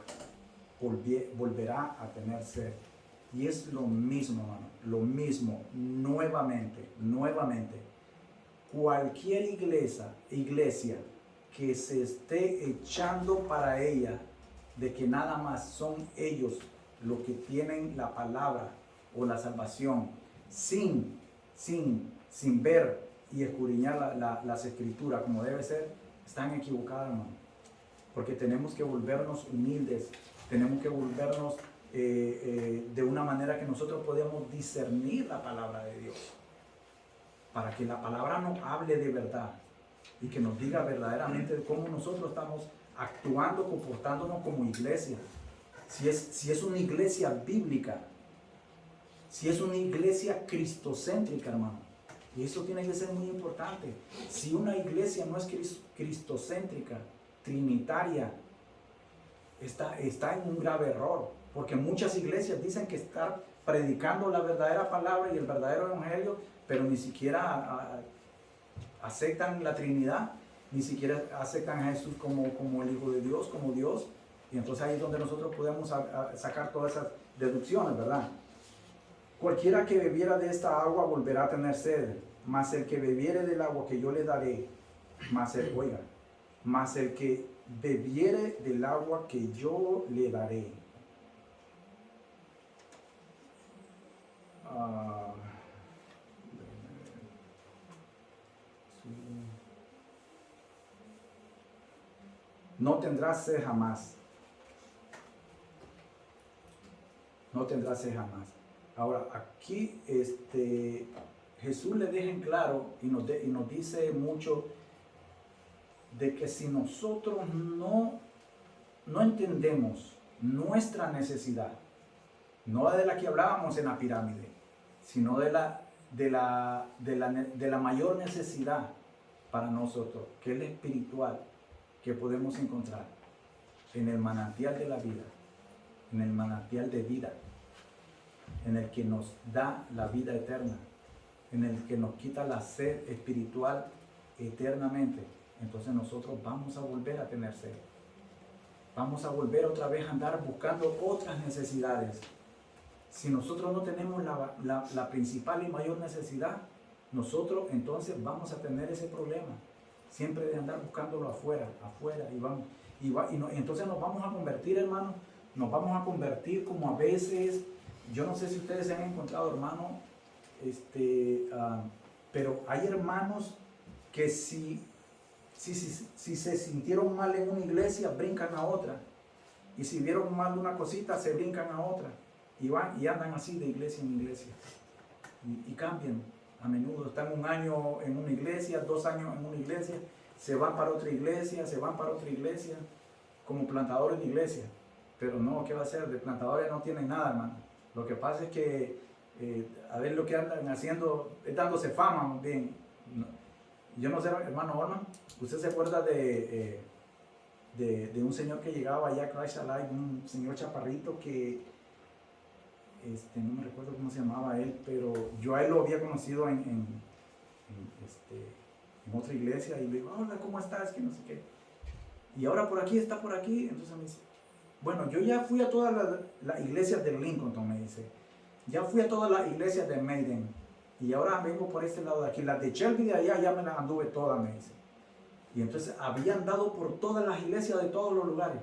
volverá a tener sed. Y es lo mismo, hermano, lo mismo, nuevamente. Cualquier iglesia que se esté echando para ella de que nada más son ellos los que tienen la palabra o la salvación, sin ver y escudriñar las escrituras como debe ser, están equivocados, hermano. Porque tenemos que volvernos humildes, tenemos que volvernos de una manera que nosotros podamos discernir la palabra de Dios, para que la palabra nos hable de verdad y que nos diga verdaderamente cómo nosotros estamos actuando, comportándonos como iglesia. Si es una iglesia bíblica, si es una iglesia cristocéntrica, hermano. Y eso tiene que ser muy importante. Si una iglesia no es cristocéntrica, trinitaria, está en un grave error. Porque muchas iglesias dicen que están predicando la verdadera palabra y el verdadero evangelio, pero ni siquiera aceptan la Trinidad, ni siquiera aceptan a Jesús como el Hijo de Dios, como Dios. Y entonces ahí es donde nosotros podemos sacar todas esas deducciones, ¿verdad? Cualquiera que bebiera de esta agua volverá a tener sed, mas el que bebiere del agua que yo le daré, mas el que bebiere del agua que yo le daré. No tendrá sed jamás. No tendrá sed jamás. Ahora, aquí Jesús le deja en claro y nos dice mucho de que si nosotros no entendemos nuestra necesidad, no de la que hablábamos en la pirámide, sino de la mayor necesidad para nosotros, que es la espiritual, que podemos encontrar en el manantial de la vida, en el manantial de vida, en el que nos da la vida eterna, en el que nos quita la sed espiritual eternamente. Entonces nosotros vamos a volver a tener sed. Vamos a volver otra vez a andar buscando otras necesidades. Si nosotros no tenemos la principal y mayor necesidad, nosotros entonces vamos a tener ese problema. Siempre de andar buscándolo afuera, entonces nos vamos a convertir, hermano, nos vamos a convertir como a veces, yo no sé si ustedes se han encontrado, hermano, pero hay hermanos que si se sintieron mal en una iglesia, brincan a otra, y si vieron mal una cosita, se brincan a otra, y van y andan así de iglesia en iglesia, y cambian. A menudo están 1 año en una iglesia, 2 años en una iglesia, se van para otra iglesia, como plantadores de iglesia. Pero no, ¿qué va a hacer? De plantadores no tienen nada, hermano. Lo que pasa es que a ver lo que andan haciendo es dándose fama, bien. No, yo no sé, hermano Orman, ¿usted se acuerda de un señor que llegaba allá a Christ Alive, un señor chaparrito que no me recuerdo cómo se llamaba él, pero yo a él lo había conocido en otra iglesia, y le digo, hola, ¿cómo estás? Que no sé qué. Y ahora está por aquí. Entonces me dice, bueno, yo ya fui a todas las iglesias de Lincoln, me dice. Ya fui a todas las iglesias de Maiden. Y ahora vengo por este lado de aquí. Las de Shelby de allá ya me las anduve todas, me dice. Y entonces había andado por todas las iglesias de todos los lugares.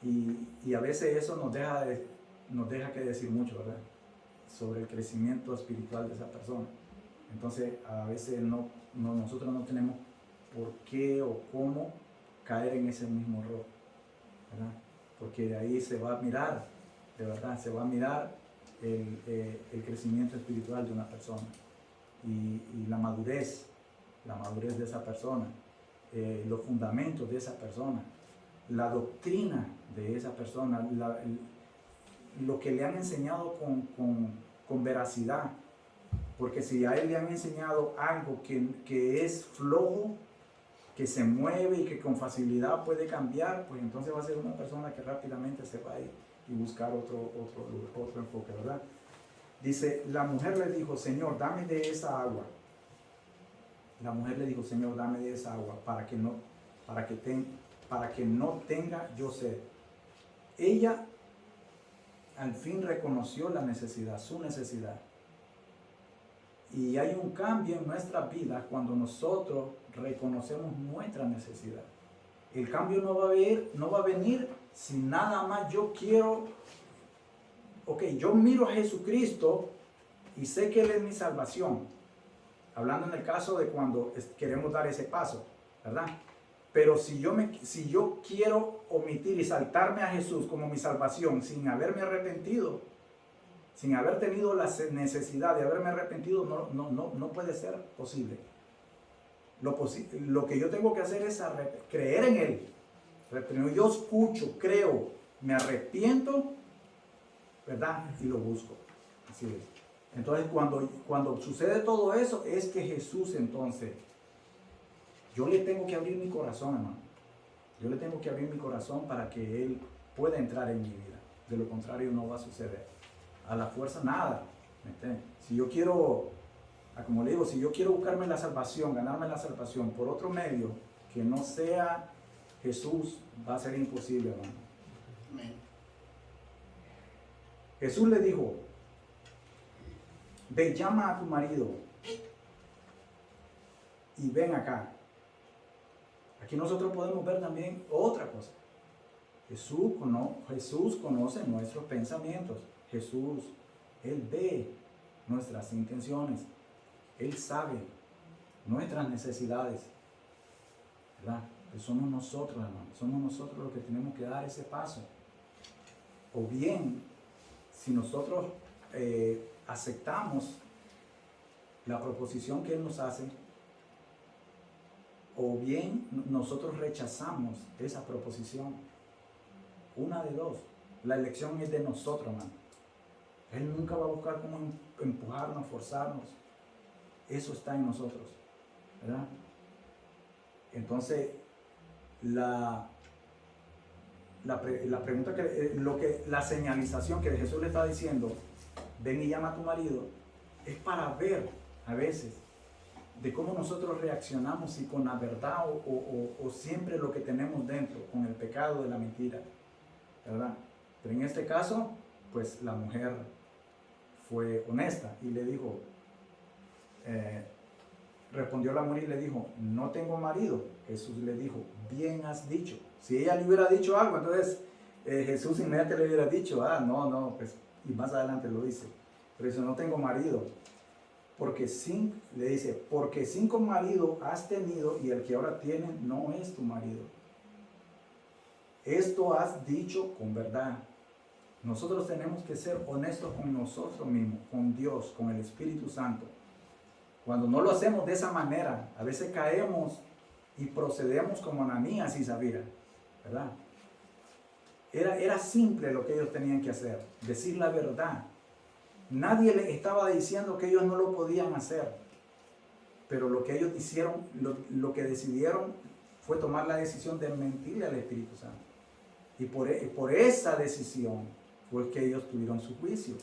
Y a veces eso nos deja que decir mucho, ¿verdad? Sobre el crecimiento espiritual de esa persona. Entonces, a veces nosotros no tenemos por qué o cómo caer en ese mismo error, ¿verdad? Porque de ahí se va a mirar, de verdad, se va a mirar el crecimiento espiritual de una persona y la madurez de esa persona, los fundamentos de esa persona, la doctrina de esa persona, lo que le han enseñado con veracidad. Porque si a él le han enseñado algo que es flojo, que se mueve y que con facilidad puede cambiar, pues entonces va a ser una persona que rápidamente se va a ir y buscar otro enfoque, ¿verdad? Dice, la mujer le dijo, Señor, dame de esa agua. La mujer le dijo, Señor, dame de esa agua para que no tenga yo sed. Ella al fin reconoció la necesidad, su necesidad. Y hay un cambio en nuestras vidas cuando nosotros reconocemos nuestra necesidad. El cambio no va a venir si nada más yo quiero, yo miro a Jesucristo y sé que Él es mi salvación. Hablando en el caso de cuando queremos dar ese paso, ¿verdad? Pero si yo quiero omitir y saltarme a Jesús como mi salvación sin haberme arrepentido, sin haber tenido la necesidad de haberme arrepentido, no puede ser posible. Lo que yo tengo que hacer es creer en Él. Yo escucho, creo, me arrepiento, ¿verdad? Y lo busco. Así es. Entonces, cuando sucede todo eso, es que Jesús entonces, yo le tengo que abrir mi corazón, hermano. Yo le tengo que abrir mi corazón para que Él pueda entrar en mi vida. De lo contrario no va a suceder. A la fuerza nada. ¿Me entiendes? Si yo quiero, como le digo, si yo quiero buscarme la salvación, ganarme la salvación por otro medio que no sea Jesús, va a ser imposible, hermano. Amén. Jesús le dijo, ve, llama a tu marido y ven acá. Aquí nosotros podemos ver también otra cosa. Jesús conoce nuestros pensamientos. Jesús, Él ve nuestras intenciones. Él sabe nuestras necesidades. ¿Verdad? Pues somos nosotros, hermano. Somos nosotros los que tenemos que dar ese paso. O bien, si nosotros aceptamos la proposición que Él nos hace, o bien nosotros rechazamos esa proposición. Una de dos. La elección es de nosotros, hermano. Él nunca va a buscar cómo empujarnos, forzarnos. Eso está en nosotros, ¿verdad? Entonces, la pregunta la señalización que Jesús le está diciendo, ven y llama a tu marido, es para ver a veces de cómo nosotros reaccionamos, si con la verdad o siempre lo que tenemos dentro, con el pecado de la mentira, ¿verdad? Pero en este caso, pues la mujer fue honesta y le dijo, respondió la mujer y le dijo, no tengo marido. Jesús le dijo, bien has dicho. Si ella le hubiera dicho algo, entonces Jesús inmediatamente le hubiera dicho, no, pues, y más adelante lo dice. Pero dice, no tengo marido. Le dice, porque 5 maridos has tenido y el que ahora tienes no es tu marido. Esto has dicho con verdad. Nosotros tenemos que ser honestos con nosotros mismos, con Dios, con el Espíritu Santo. Cuando no lo hacemos de esa manera, a veces caemos y procedemos como Ananías y Zafira, ¿verdad? Era simple lo que ellos tenían que hacer, decir la verdad. Nadie les estaba diciendo que ellos no lo podían hacer, pero lo que ellos hicieron, lo que decidieron fue tomar la decisión de mentirle al Espíritu Santo. Y por esa decisión fue que ellos tuvieron su juicio,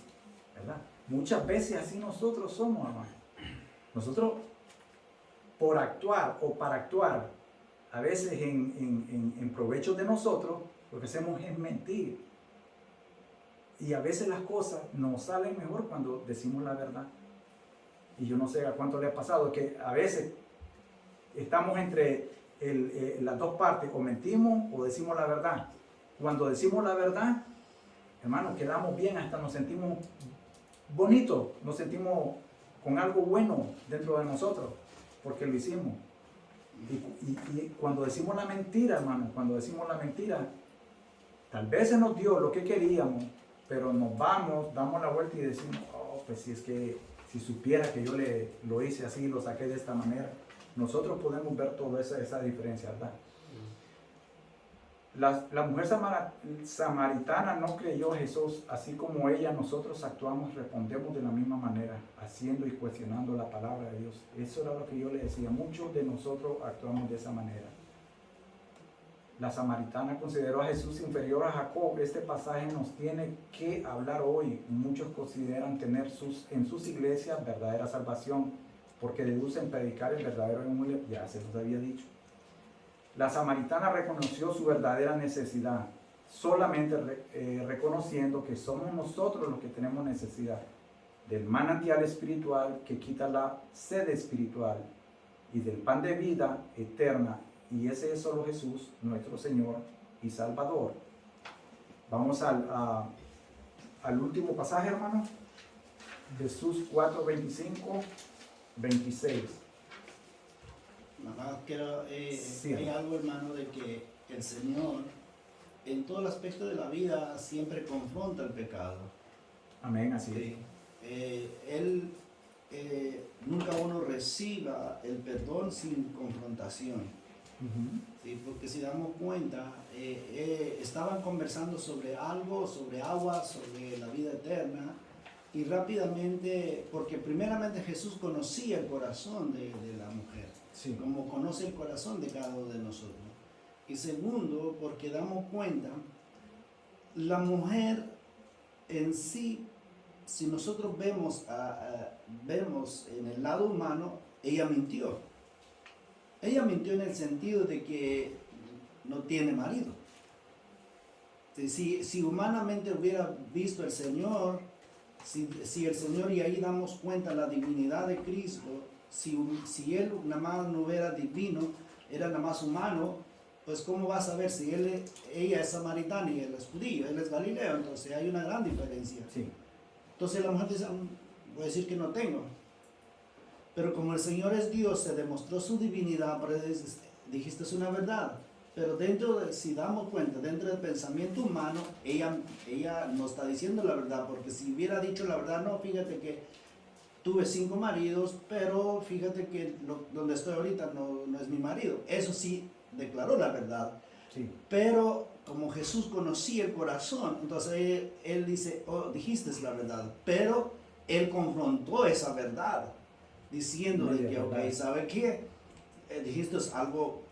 ¿verdad? Muchas veces así nosotros somos, hermano. Nosotros, por actuar o para actuar, a veces en provecho de nosotros, lo que hacemos es mentir. Y a veces las cosas nos salen mejor cuando decimos la verdad. Y yo no sé a cuánto le ha pasado, que a veces estamos entre las dos partes, o mentimos o decimos la verdad. Cuando decimos la verdad, hermano, quedamos bien, hasta nos sentimos bonitos, nos sentimos con algo bueno dentro de nosotros, porque lo hicimos. Y cuando decimos la mentira, hermano, cuando decimos la mentira, tal vez se nos dio lo que queríamos, pero nos vamos, damos la vuelta y decimos, pues si es que, si supiera que yo lo hice así, lo saqué de esta manera. Nosotros podemos ver toda esa diferencia, ¿verdad? La mujer samaritana no creyó a Jesús, así como ella, nosotros actuamos, respondemos de la misma manera, haciendo y cuestionando la palabra de Dios. Eso era lo que yo le decía, muchos de nosotros actuamos de esa manera. La samaritana consideró a Jesús inferior a Jacob. Este pasaje nos tiene que hablar hoy. Muchos consideran tener en sus iglesias verdadera salvación, porque deducen predicar el verdadero evangelio, ya se los había dicho. La samaritana reconoció su verdadera necesidad, solamente reconociendo que somos nosotros los que tenemos necesidad del manantial espiritual que quita la sed espiritual y del pan de vida eterna, y ese es solo Jesús, nuestro Señor y Salvador. Vamos al último pasaje, hermano, Jesús 4, 25, 26. Nada más quiero, Sí. hay algo, hermano, de que el Señor en todo el aspecto de la vida siempre confronta el pecado. Amén, así Sí. Él nunca uno reciba el perdón sin confrontación. es. Sí, porque si damos cuenta, estaban conversando sobre algo, sobre agua, sobre la vida eterna, y rápidamente, porque primeramente Jesús conocía el corazón de la mujer, Sí. como conoce el corazón de cada uno de nosotros. Y segundo, porque damos cuenta la mujer en sí, si nosotros vemos, vemos en el lado humano, ella mintió. Ella mintió en el sentido de que no tiene marido. Si humanamente hubiera visto el Señor, si el Señor, y ahí damos cuenta la divinidad de Cristo, si Él nada más no era divino, era nada más humano, pues ¿cómo va a saber si ella es samaritana y él es judío, él es galileo? Entonces hay una gran diferencia. Sí. Entonces la mujer dice, voy a decir que no tengo. Pero como el Señor es Dios, se demostró su divinidad, pero dijiste es una verdad. Pero si damos cuenta, dentro del pensamiento humano, ella no está diciendo la verdad, porque si hubiera dicho la verdad, no, fíjate que tuve 5 maridos, pero fíjate que donde estoy ahorita no es mi marido. Eso sí, declaró la verdad. Sí. Pero como Jesús conocía el corazón, entonces él dice, oh, dijiste la verdad, pero él confrontó esa verdad, diciéndole que, ok, ¿sabe qué? Dijiste algo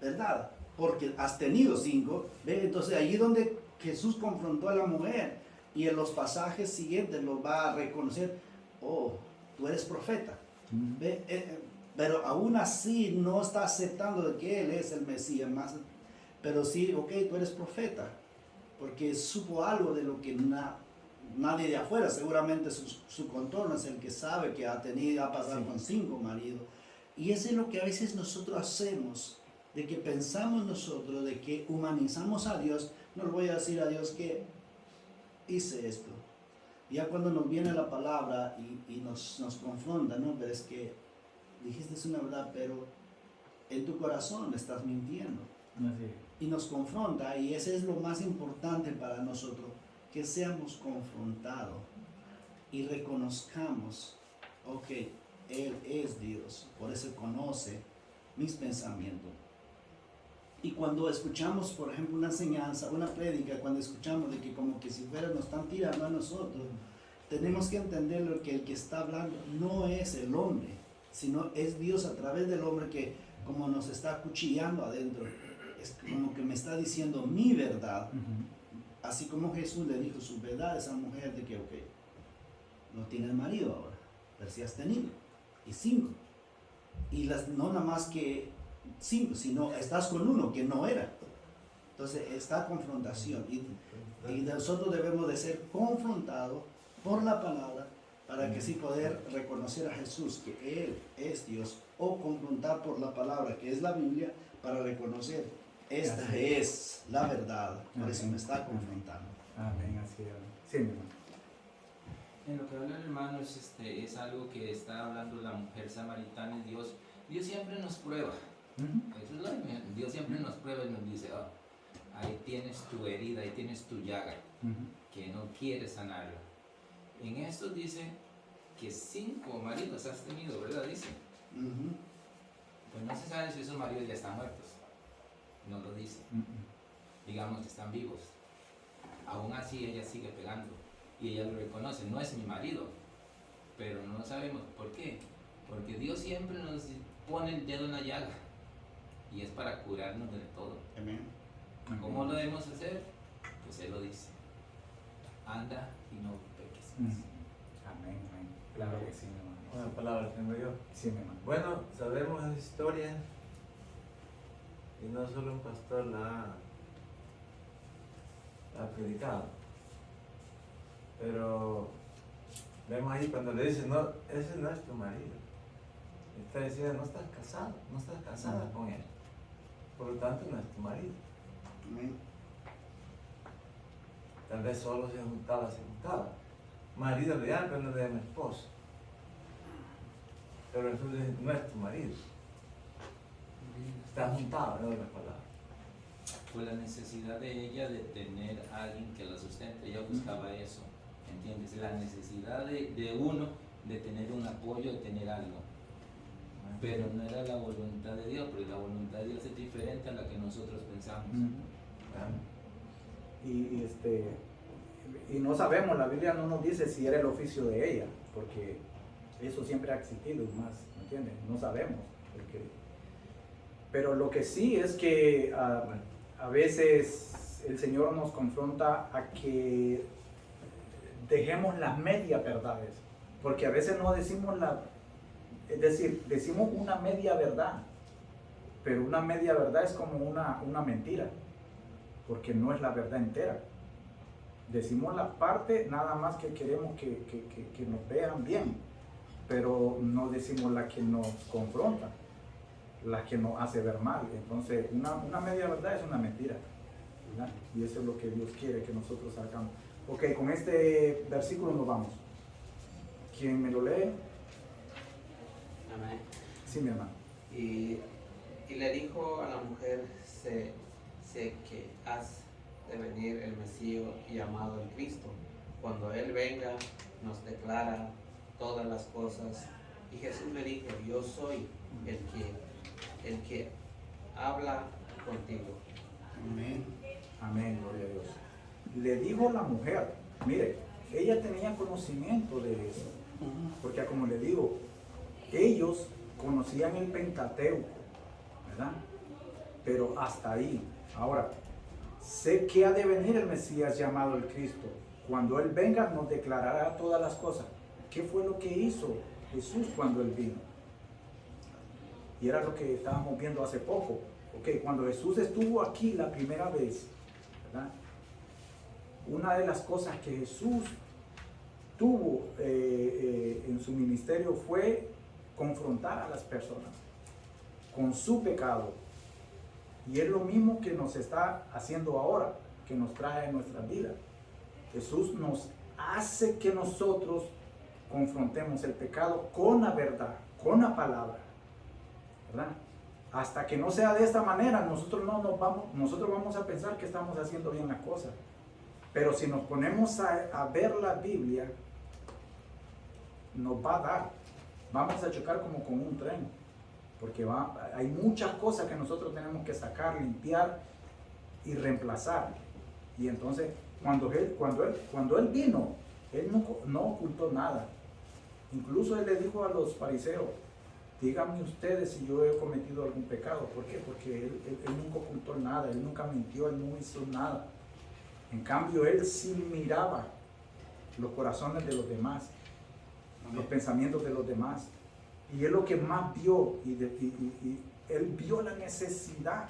verdad, porque has tenido 5, ¿ve? Entonces allí donde Jesús confrontó a la mujer, y en los pasajes siguientes lo va a reconocer, oh, tú eres profeta, ¿ve? Pero aún así no está aceptando de que Él es el Mesías, pero sí, ok, tú eres profeta, porque supo algo de lo que nadie de afuera, seguramente su contorno es el que sabe que ha pasado con 5 maridos. Y eso es lo que a veces nosotros hacemos, de que pensamos nosotros, de que humanizamos a Dios. No le voy a decir a Dios que hice esto. Ya cuando nos viene la palabra y nos confronta, ¿no? Pero es que dijiste una verdad, pero en tu corazón estás mintiendo. Y nos confronta, y ese es lo más importante para nosotros, que seamos confrontados y reconozcamos, ok, Él es Dios, por eso conoce mis pensamientos. Y cuando escuchamos, por ejemplo, una enseñanza, una prédica, cuando escuchamos de que como que si fuera nos están tirando a nosotros, tenemos que entender que el que está hablando no es el hombre, sino es Dios a través del hombre que como nos está acuchillando adentro, es como que me está diciendo mi verdad, así como Jesús le dijo su verdad a esa mujer de que, ok, no tienes marido ahora, pero sí has tenido, y 5, y no nada más que 5, sino estás con uno que no era. Entonces esta confrontación, y nosotros debemos de ser confrontados por la palabra, para que sí poder reconocer a Jesús que Él es Dios, o confrontar por la palabra que es la Biblia, para reconocer esta es la verdad. Por eso me está confrontando. Amén, así es. Sí, mi hermano. En lo que habla el hermano es algo que está hablando la mujer samaritana. Y Dios siempre nos prueba. Eso es lo que Dios siempre nos prueba y nos dice, oh, ahí tienes tu herida, ahí tienes tu llaga, que no quieres sanarla. En esto dice que 5 maridos has tenido, ¿verdad? Dice. Pues no se sabe si esos maridos ya están muertos. No lo dice. Digamos que están vivos. Aún así ella sigue pegando. Y ella lo reconoce. No es mi marido. Pero no sabemos por qué. Porque Dios siempre nos pone el dedo en la llaga. Y es para curarnos del todo. Amén. ¿Cómo lo debemos hacer? Pues Él lo dice. Anda y no peques más. Amén, amén. Claro que sí, mi hermano. Una palabra tengo yo. Sí, mi hermano. Bueno, sabemos la historia y no solo un pastor la ha predicado, pero vemos ahí cuando le dice, no, ese no es tu marido. Está diciendo, no estás casado, no estás casada con él, por lo tanto no es tu marido. Amén. Tal vez solo se juntaba. Marido real, pero no de mi esposo. Pero Jesús dice, no es tu marido. Está juntado, en otras palabras. Pues la necesidad de ella de tener a alguien que la sustente, ella buscaba eso, ¿entiendes? La necesidad de uno de tener un apoyo, de tener algo. Pero no era la voluntad de Dios, porque la voluntad de Dios es diferente a la que nosotros pensamos. Y no sabemos, la Biblia no nos dice si era el oficio de ella, porque eso siempre ha existido y más, ¿me entiendes? No sabemos. Pero lo que sí es que a veces el Señor nos confronta a que dejemos las medias verdades, porque a veces no decimos es decir, decimos una media verdad, pero una media verdad es como una mentira, porque no es la verdad entera. Decimos la parte nada más que queremos que nos vean bien, pero no decimos la que nos confronta, la que nos hace ver mal. Entonces, una media verdad es una mentira, ¿verdad? Y eso es lo que Dios quiere que nosotros hagamos. Ok, con este versículo nos vamos. ¿Quién me lo lee? Amén. Sí, mi hermano. Y le dijo a la mujer, sé que has de venir el Mesías llamado el Cristo. Cuando Él venga, nos declara todas las cosas. Y Jesús le dijo, yo soy el que habla contigo. Amén. Amén, gloria a Dios. Le dijo la mujer, mire, ella tenía conocimiento de eso, porque como le digo, ellos conocían el Pentateuco, ¿verdad? Pero hasta ahí. Ahora, sé que ha de venir el Mesías llamado el Cristo. Cuando Él venga nos declarará todas las cosas. ¿Qué fue lo que hizo Jesús cuando Él vino? Y era lo que estábamos viendo hace poco. Ok, cuando Jesús estuvo aquí la primera vez, ¿verdad? Una de las cosas que Jesús tuvo en su ministerio fue confrontar a las personas con su pecado. Y es lo mismo que nos está haciendo ahora, que nos trae en nuestras vidas. Jesús nos hace que nosotros confrontemos el pecado con la verdad, con la palabra, ¿verdad? Hasta que no sea de esta manera, nosotros vamos a pensar que estamos haciendo bien la cosa. Pero si nos ponemos a ver la Biblia, nos va a dar, vamos a chocar como con un tren, porque hay muchas cosas que nosotros tenemos que sacar, limpiar y reemplazar. Y entonces, cuando él vino, Él no ocultó nada. Incluso Él le dijo a los fariseos, díganme ustedes si yo he cometido algún pecado. ¿Por qué? Porque él nunca ocultó nada, Él nunca mintió, Él no hizo nada. En cambio, Él sí miraba los corazones de los demás, los pensamientos de los demás. Y es lo que más vio, y Él vio la necesidad.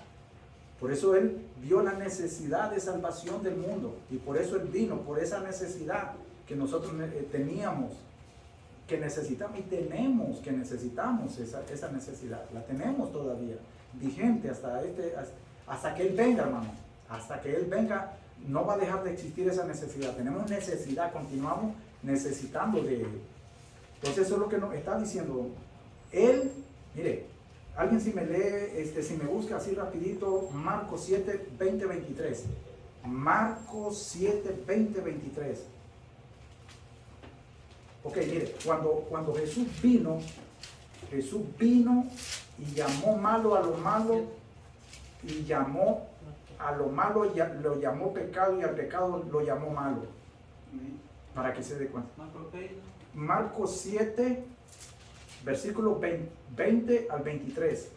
Por eso Él vio la necesidad de salvación del mundo. Y por eso Él vino, por esa necesidad que nosotros teníamos, que necesitamos y tenemos, que necesitamos esa necesidad. La tenemos todavía, vigente hasta que Él venga, hermano. Hasta que Él venga, no va a dejar de existir esa necesidad. Tenemos necesidad, continuamos necesitando de Él. Entonces eso es lo que nos está diciendo. Él, mire, alguien si me lee, si me busca así rapidito, Marcos 7, 20, 23. Marcos 7, 20, 23. Ok, mire, cuando Jesús vino y llamó malo a lo malo, y llamó a lo malo, lo llamó pecado, y al pecado lo llamó malo. Para que se dé cuenta. Marcos 7, versículos 20 al 23.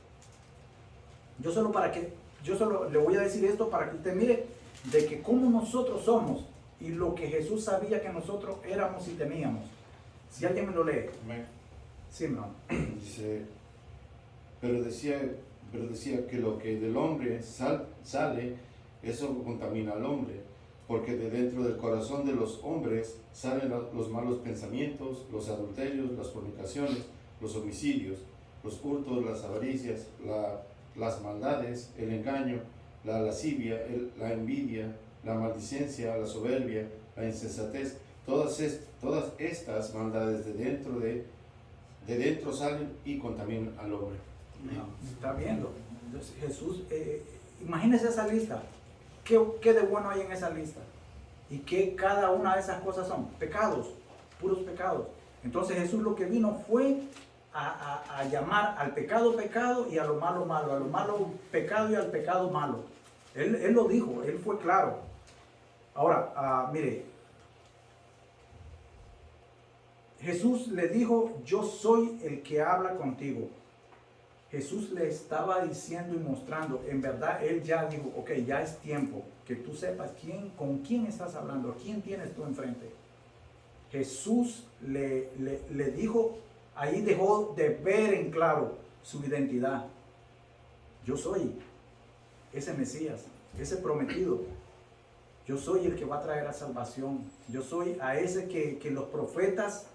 Yo solo le voy a decir esto para que usted mire de que cómo nosotros somos y lo que Jesús sabía que nosotros éramos y teníamos. Si alguien me lo lee. Amén. Sí, hermano. Dice, pero decía que lo que del hombre sale, eso contamina al hombre, porque de dentro del corazón de los hombres salen los malos pensamientos, los adulterios, las fornicaciones, los homicidios, los hurtos, las avaricias, las maldades, el engaño, la lascivia, la envidia, la maldicencia, la soberbia, la insensatez. Todas estas maldades de dentro salen y contaminan al hombre. Está viendo. Entonces, Jesús, imagínese esa lista. ¿Qué de bueno hay en esa lista? Y que cada una de esas cosas son pecados, puros pecados. Entonces Jesús lo que vino fue a llamar al pecado pecado y a lo malo malo, a lo malo pecado y al pecado malo. Él lo dijo, Él fue claro. Ahora, mire, Jesús le dijo, yo soy el que habla contigo. Jesús le estaba diciendo y mostrando, en verdad él ya dijo, ok, ya es tiempo que tú sepas con quién estás hablando, quién tienes tú enfrente. Jesús le dijo, ahí dejó de ver en claro su identidad. Yo soy ese Mesías, ese prometido. Yo soy el que va a traer a salvación. Yo soy a ese que los profetas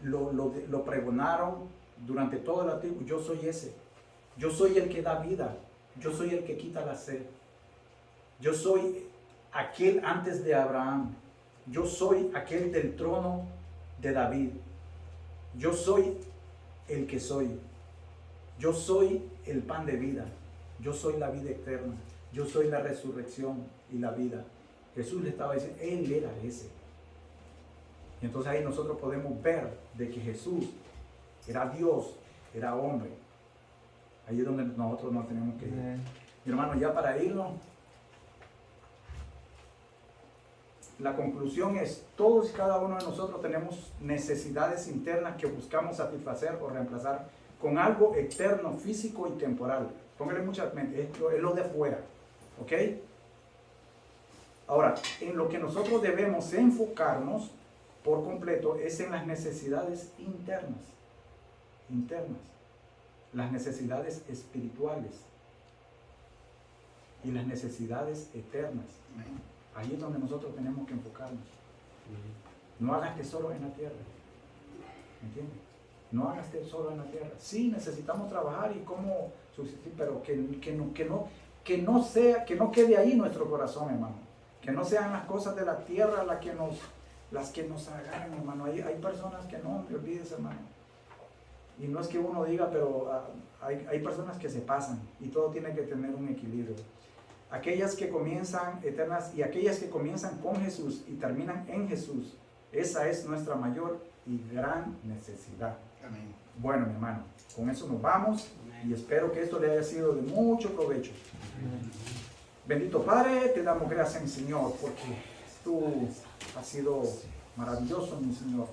lo pregonaron durante todo el antiguo. Yo soy ese. Yo soy el que da vida. Yo soy el que quita la sed. Yo soy aquel antes de Abraham. Yo soy aquel del trono de David. Yo soy el que soy. Yo soy el pan de vida. Yo soy la vida eterna. Yo soy la resurrección y la vida. Jesús le estaba diciendo, él era ese. Y entonces ahí nosotros podemos ver de que Jesús era Dios, era hombre. Ahí es donde nosotros nos tenemos que ir. Mi hermano, ya para irnos, la conclusión es, todos y cada uno de nosotros tenemos necesidades internas que buscamos satisfacer o reemplazar con algo externo, físico y temporal. Póngale mucha mente, esto es lo de fuera, ¿ok? Ahora, en lo que nosotros debemos enfocarnos por completo es en las necesidades internas, las necesidades espirituales y las necesidades eternas. Ahí es donde nosotros tenemos que enfocarnos. No hagas tesoro en la tierra, ¿me entiendes? No hagas tesoro en la tierra. Sí, necesitamos trabajar y cómo subsistir, pero que no quede ahí nuestro corazón, hermano. Que no sean las cosas de la tierra las que nos agarran, hermano. Hay personas que no, me olvides, hermano. Y no es que uno diga, pero hay personas que se pasan y todo tiene que tener un equilibrio. Aquellas que comienzan eternas y aquellas que comienzan con Jesús y terminan en Jesús, esa es nuestra mayor y gran necesidad. Amén. Bueno, mi hermano, con eso nos vamos y espero que esto le haya sido de mucho provecho. Bendito Padre, te damos gracias, mi Señor, porque tú has sido maravilloso, mi Señor.